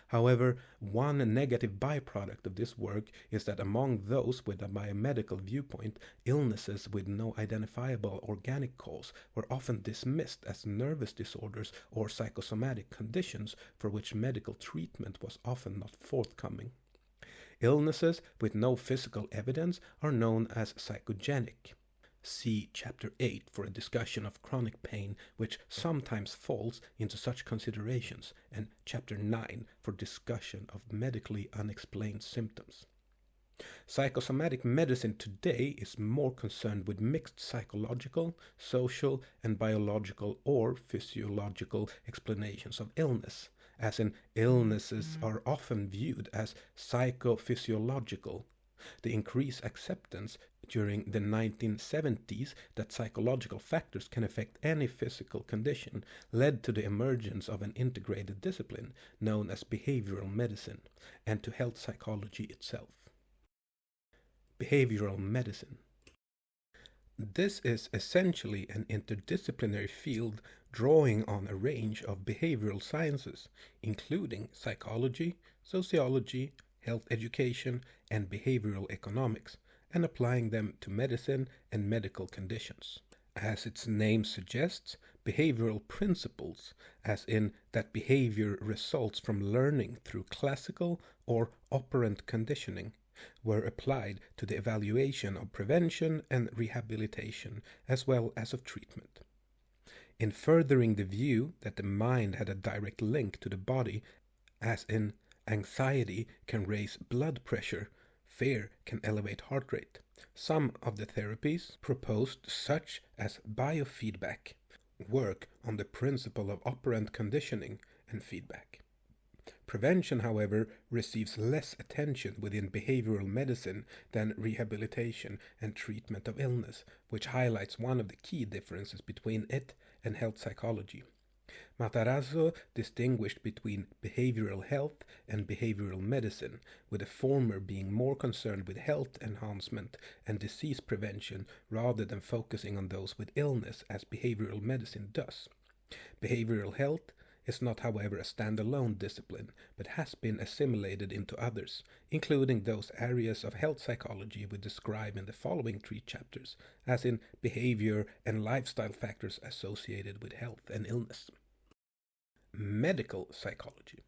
However, one negative byproduct of this work is that among those with a biomedical viewpoint, illnesses with no identifiable organic cause were often dismissed as nervous disorders or psychosomatic conditions for which medical treatment was often not forthcoming. Illnesses with no physical evidence are known as psychogenic. See Chapter 8 for a discussion of chronic pain, which sometimes falls into such considerations, and Chapter 9 for discussion of medically unexplained symptoms. Psychosomatic medicine today is more concerned with mixed psychological, social, and biological or physiological explanations of illness, as in illnesses are often viewed as psychophysiological. The increased acceptance during the 1970s that psychological factors can affect any physical condition led to the emergence of an integrated discipline known as behavioral medicine and to health psychology itself. Behavioral medicine. This is essentially an interdisciplinary field drawing on a range of behavioral sciences, including psychology, sociology, health education, and behavioral economics, and applying them to medicine and medical conditions. As its name suggests, behavioral principles, as in that behavior results from learning through classical or operant conditioning, were applied to the evaluation of prevention and rehabilitation as well as of treatment. In furthering the view that the mind had a direct link to the body, as in anxiety can raise blood pressure, fear can elevate heart rate, some of the therapies proposed, such as biofeedback, work on the principle of operant conditioning and feedback. Prevention, however, receives less attention within behavioral medicine than rehabilitation and treatment of illness, which highlights one of the key differences between it and health psychology. Matarazzo distinguished between behavioral health and behavioral medicine, with the former being more concerned with health enhancement and disease prevention rather than focusing on those with illness as behavioral medicine does. Behavioral health is not, however, a standalone discipline, but has been assimilated into others, including those areas of health psychology we describe in the following 3 chapters, as in behavior and lifestyle factors associated with health and illness. Medical psychology.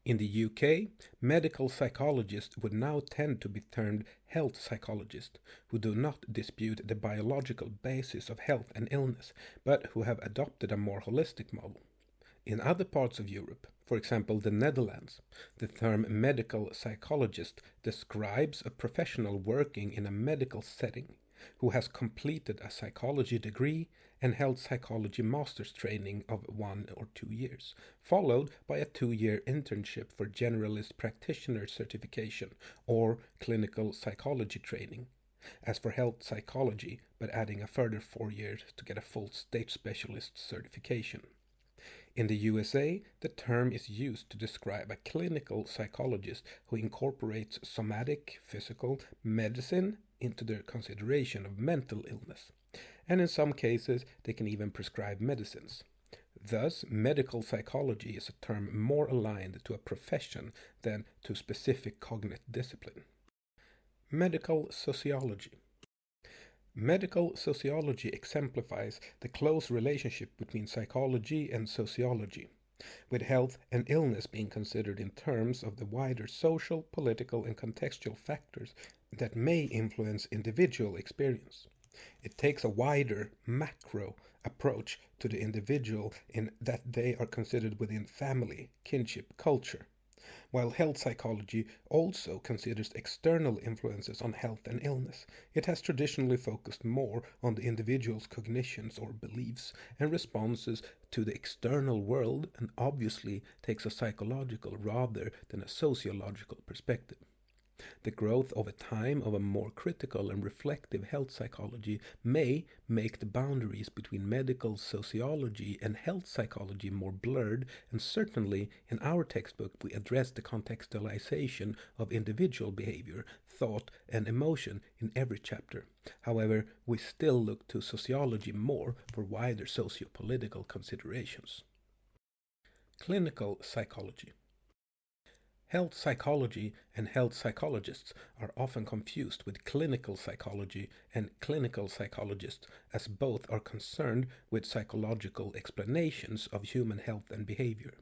In the UK, medical psychologists would now tend to be termed health psychologists, who do not dispute the biological basis of health and illness, but who have adopted a more holistic model. In other parts of Europe, for example the Netherlands, the term medical psychologist describes a professional working in a medical setting who has completed a psychology degree and health psychology master's training of 1 or 2 years, followed by a 2-year internship for generalist practitioner certification or clinical psychology training. As for health psychology, but adding a further 4 years to get a full state specialist certification. In the USA, the term is used to describe a clinical psychologist who incorporates somatic, physical medicine into their consideration of mental illness, and in some cases they can even prescribe medicines. Thus, medical psychology is a term more aligned to a profession than to specific cognitive discipline. Medical sociology. Medical sociology exemplifies the close relationship between psychology and sociology, with health and illness being considered in terms of the wider social, political, and contextual factors that may influence individual experience. It takes a wider, macro approach to the individual in that they are considered within family, kinship, culture, while health psychology also considers external influences on health and illness. It has traditionally focused more on the individual's cognitions or beliefs and responses to the external world, and obviously takes a psychological rather than a sociological perspective. The growth over time of a more critical and reflective health psychology may make the boundaries between medical sociology and health psychology more blurred, and certainly in our textbook we address the contextualization of individual behavior, thought, and emotion in every chapter. However, we still look to sociology more for wider socio-political considerations. Clinical psychology. Health psychology and health psychologists are often confused with clinical psychology and clinical psychologists, as both are concerned with psychological explanations of human health and behavior.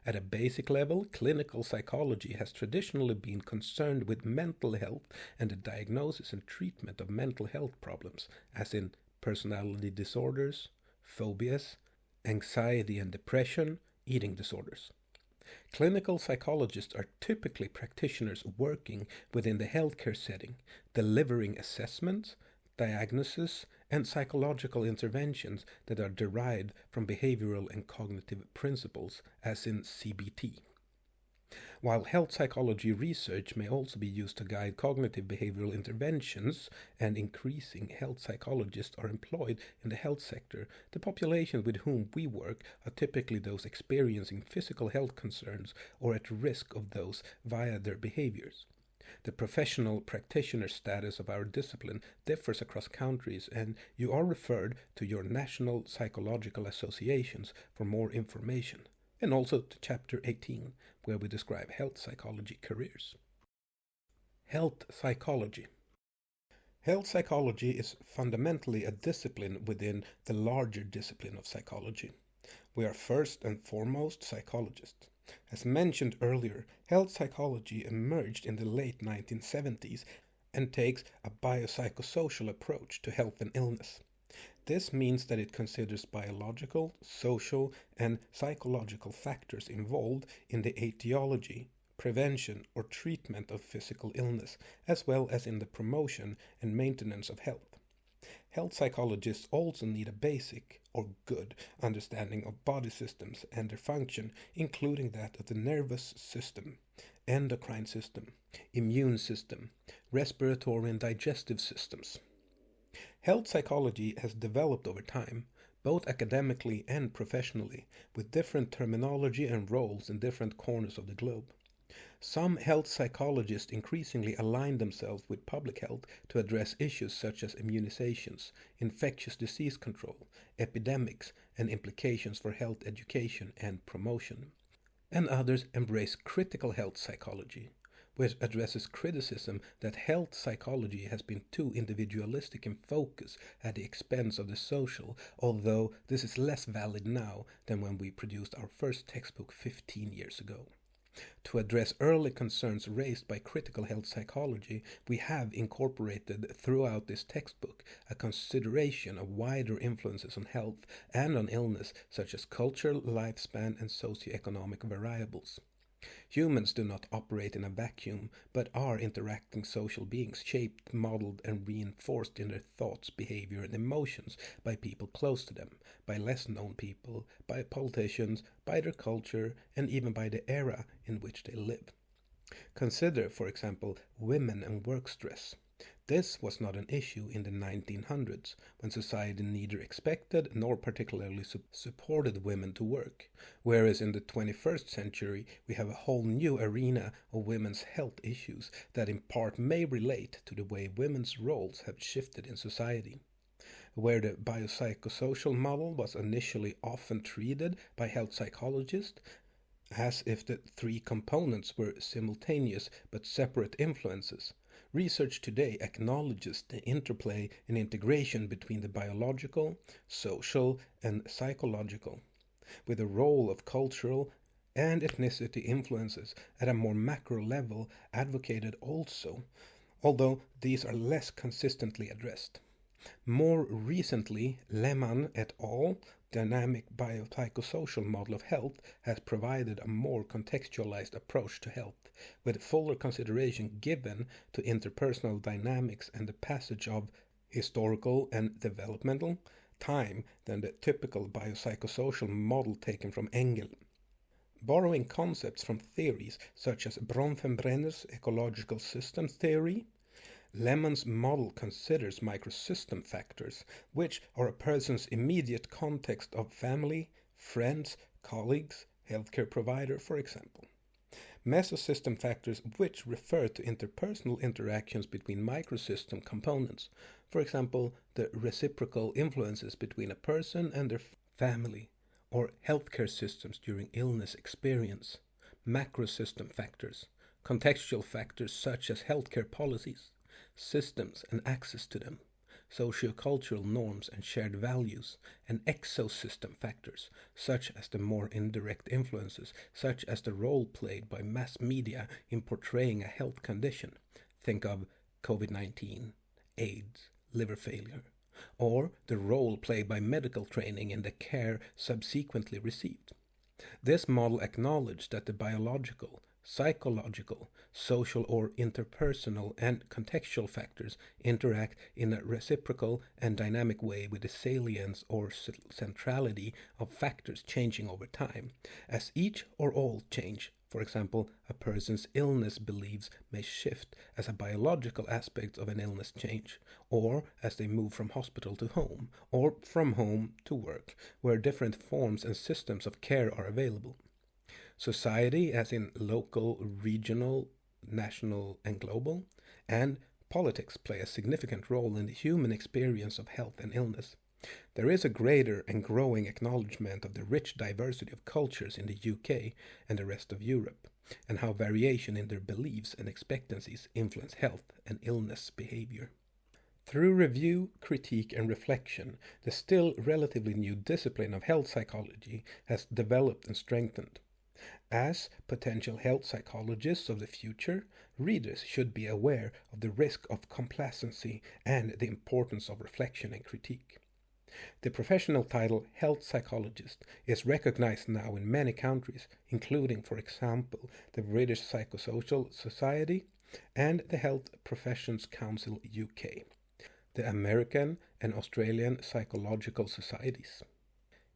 At a basic level, clinical psychology has traditionally been concerned with mental health and the diagnosis and treatment of mental health problems, as in personality disorders, phobias, anxiety and depression, eating disorders. Clinical psychologists are typically practitioners working within the healthcare setting, delivering assessments, diagnosis, and psychological interventions that are derived from behavioral and cognitive principles, as in CBT. While health psychology research may also be used to guide cognitive behavioral interventions, and increasing health psychologists are employed in the health sector, the population with whom we work are typically those experiencing physical health concerns or at risk of those via their behaviors. The professional practitioner status of our discipline differs across countries, and you are referred to your national psychological associations for more information, and also to Chapter 18, where we describe health psychology careers. Health psychology. Health psychology is fundamentally a discipline within the larger discipline of psychology. We are first and foremost psychologists. As mentioned earlier, health psychology emerged in the late 1970s and takes a biopsychosocial approach to health and illness. This means that it considers biological, social, and psychological factors involved in the etiology, prevention, or treatment of physical illness, as well as in the promotion and maintenance of health. Health psychologists also need a basic, or good, understanding of body systems and their function, including that of the nervous system, endocrine system, immune system, respiratory and digestive systems. Health psychology has developed over time, both academically and professionally, with different terminology and roles in different corners of the globe. Some health psychologists increasingly align themselves with public health to address issues such as immunizations, infectious disease control, epidemics, and implications for health education and promotion. And others embrace critical health psychology, which addresses criticism that health psychology has been too individualistic in focus at the expense of the social, although this is less valid now than when we produced our first textbook 15 years ago. To address early concerns raised by critical health psychology, we have incorporated throughout this textbook a consideration of wider influences on health and on illness, such as culture, lifespan, and socioeconomic variables. Humans do not operate in a vacuum, but are interacting social beings shaped, modeled, and reinforced in their thoughts, behavior, and emotions by people close to them, by less known people, by politicians, by their culture, and even by the era in which they live. Consider, for example, women and work stress. This was not an issue in the 1900s, when society neither expected nor particularly supported women to work, whereas in the 21st century we have a whole new arena of women's health issues that in part may relate to the way women's roles have shifted in society. Where the biopsychosocial model was initially often treated by health psychologists as if the three components were simultaneous but separate influences, research today acknowledges the interplay and integration between the biological, social, and psychological, with the role of cultural and ethnicity influences at a more macro level advocated also, although these are less consistently addressed. More recently, Lehmann et al. Dynamic biopsychosocial model of health has provided a more contextualized approach to health, with fuller consideration given to interpersonal dynamics and the passage of historical and developmental time than the typical biopsychosocial model taken from Engel. Borrowing concepts from theories such as Bronfenbrenner's ecological systems theory, Lehmann's model considers microsystem factors, which are a person's immediate context of family, friends, colleagues, healthcare provider, for example. Mesosystem factors, which refer to interpersonal interactions between microsystem components, for example, the reciprocal influences between a person and their family, or healthcare systems during illness experience. Macrosystem factors, contextual factors such as healthcare policies, systems and access to them, sociocultural norms and shared values, and exosystem factors, such as the more indirect influences, such as the role played by mass media in portraying a health condition. Think of COVID-19, AIDS, liver failure, or the role played by medical training in the care subsequently received. This model acknowledged that the biological, psychological, social or interpersonal and contextual factors interact in a reciprocal and dynamic way with the salience or centrality of factors changing over time, as each or all change. For example, a person's illness beliefs may shift as a biological aspect of an illness change, or as they move from hospital to home, or from home to work, where different forms and systems of care are available. Society, as in local, regional, national, and global, and politics play a significant role in the human experience of health and illness. There is a greater and growing acknowledgement of the rich diversity of cultures in the UK and the rest of Europe, and how variation in their beliefs and expectancies influence health and illness behavior. Through review, critique, and reflection, the still relatively new discipline of health psychology has developed and strengthened. As potential health psychologists of the future, readers should be aware of the risk of complacency and the importance of reflection and critique. The professional title health psychologist is recognized now in many countries, including, for example, the British Psychosocial Society and the Health Professions Council UK, the American and Australian Psychological Societies.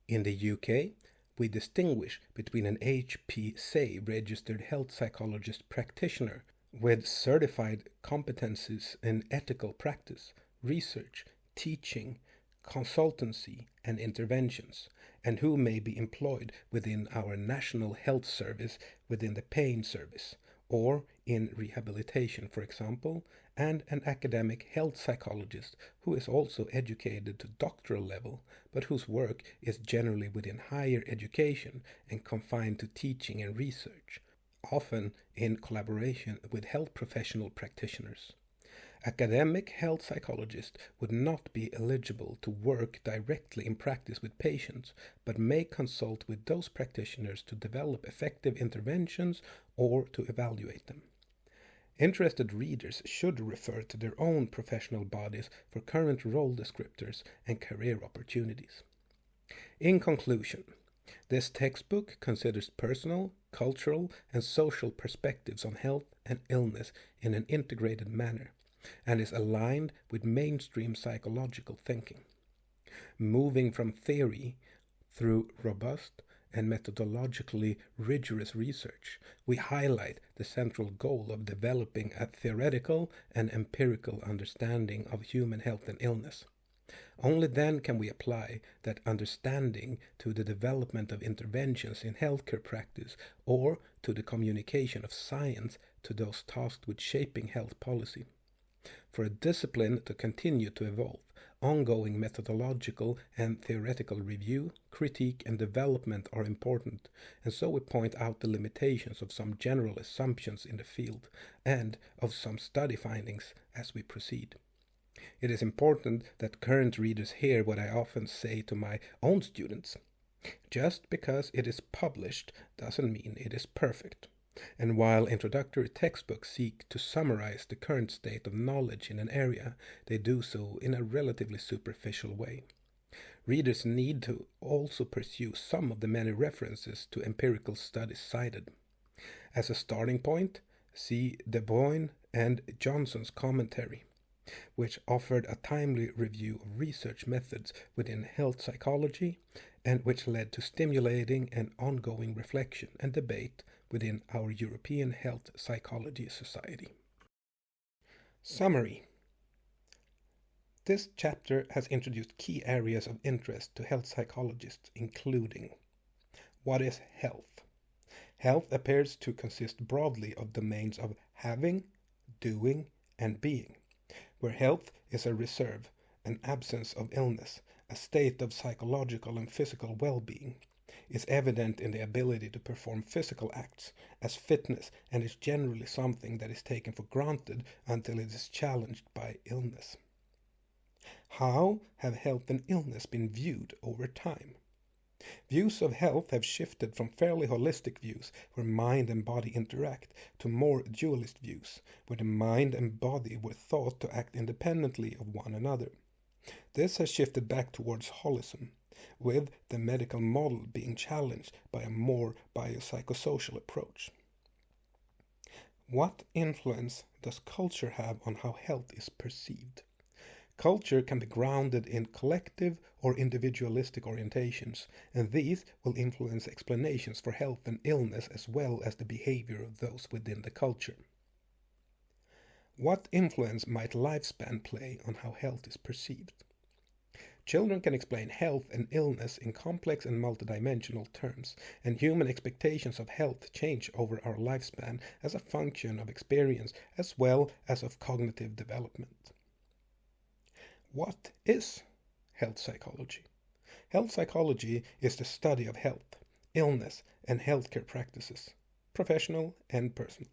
In the UK, we distinguish between an HPSA registered health psychologist practitioner with certified competencies in ethical practice, research, teaching, consultancy, and interventions, and who may be employed within our National Health Service within the pain service, or in rehabilitation, for example, and an academic health psychologist who is also educated to doctoral level, but whose work is generally within higher education and confined to teaching and research, often in collaboration with health professional practitioners. Academic health psychologists would not be eligible to work directly in practice with patients, but may consult with those practitioners to develop effective interventions or to evaluate them. Interested readers should refer to their own professional bodies for current role descriptors and career opportunities. In conclusion, this textbook considers personal, cultural, and social perspectives on health and illness in an integrated manner, and is aligned with mainstream psychological thinking. Moving from theory through robust and methodologically rigorous research, we highlight the central goal of developing a theoretical and empirical understanding of human health and illness. Only then can we apply that understanding to the development of interventions in healthcare practice or to the communication of science to those tasked with shaping health policy. For a discipline to continue to evolve, ongoing methodological and theoretical review, critique, and development are important, and so we point out the limitations of some general assumptions in the field and of some study findings as we proceed. It is important that current readers hear what I often say to my own students. Just because it is published doesn't mean it is perfect. And while introductory textbooks seek to summarize the current state of knowledge in an area, they do so in a relatively superficial way. Readers need to also pursue some of the many references to empirical studies cited. As a starting point, see De Boyne and Johnson's commentary, which offered a timely review of research methods within health psychology and which led to stimulating and ongoing reflection and debate within our European Health Psychology Society. Summary. This chapter has introduced key areas of interest to health psychologists, including: what is health? Health appears to consist broadly of domains of having, doing, and being, where health is a reserve, an absence of illness, a state of psychological and physical well-being, is evident in the ability to perform physical acts as fitness, and is generally something that is taken for granted until it is challenged by illness. How have health and illness been viewed over time? Views of health have shifted from fairly holistic views, where mind and body interact, to more dualist views, where the mind and body were thought to act independently of one another. This has shifted back towards holism, with the medical model being challenged by a more biopsychosocial approach. What influence does culture have on how health is perceived? Culture can be grounded in collective or individualistic orientations, and these will influence explanations for health and illness as well as the behavior of those within the culture. What influence might lifespan play on how health is perceived? Children can explain health and illness in complex and multidimensional terms, and human expectations of health change over our lifespan as a function of experience as well as of cognitive development. What is health psychology? Health psychology is the study of health, illness, and healthcare practices, professional and personal.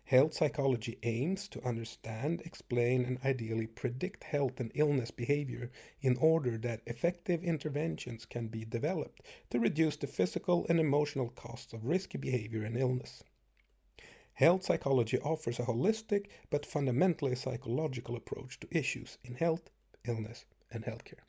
Health psychology aims to understand, explain, and ideally predict health and illness behavior in order that effective interventions can be developed to reduce the physical and emotional costs of risky behavior and illness. Health psychology offers a holistic but fundamentally psychological approach to issues in health, illness, and healthcare.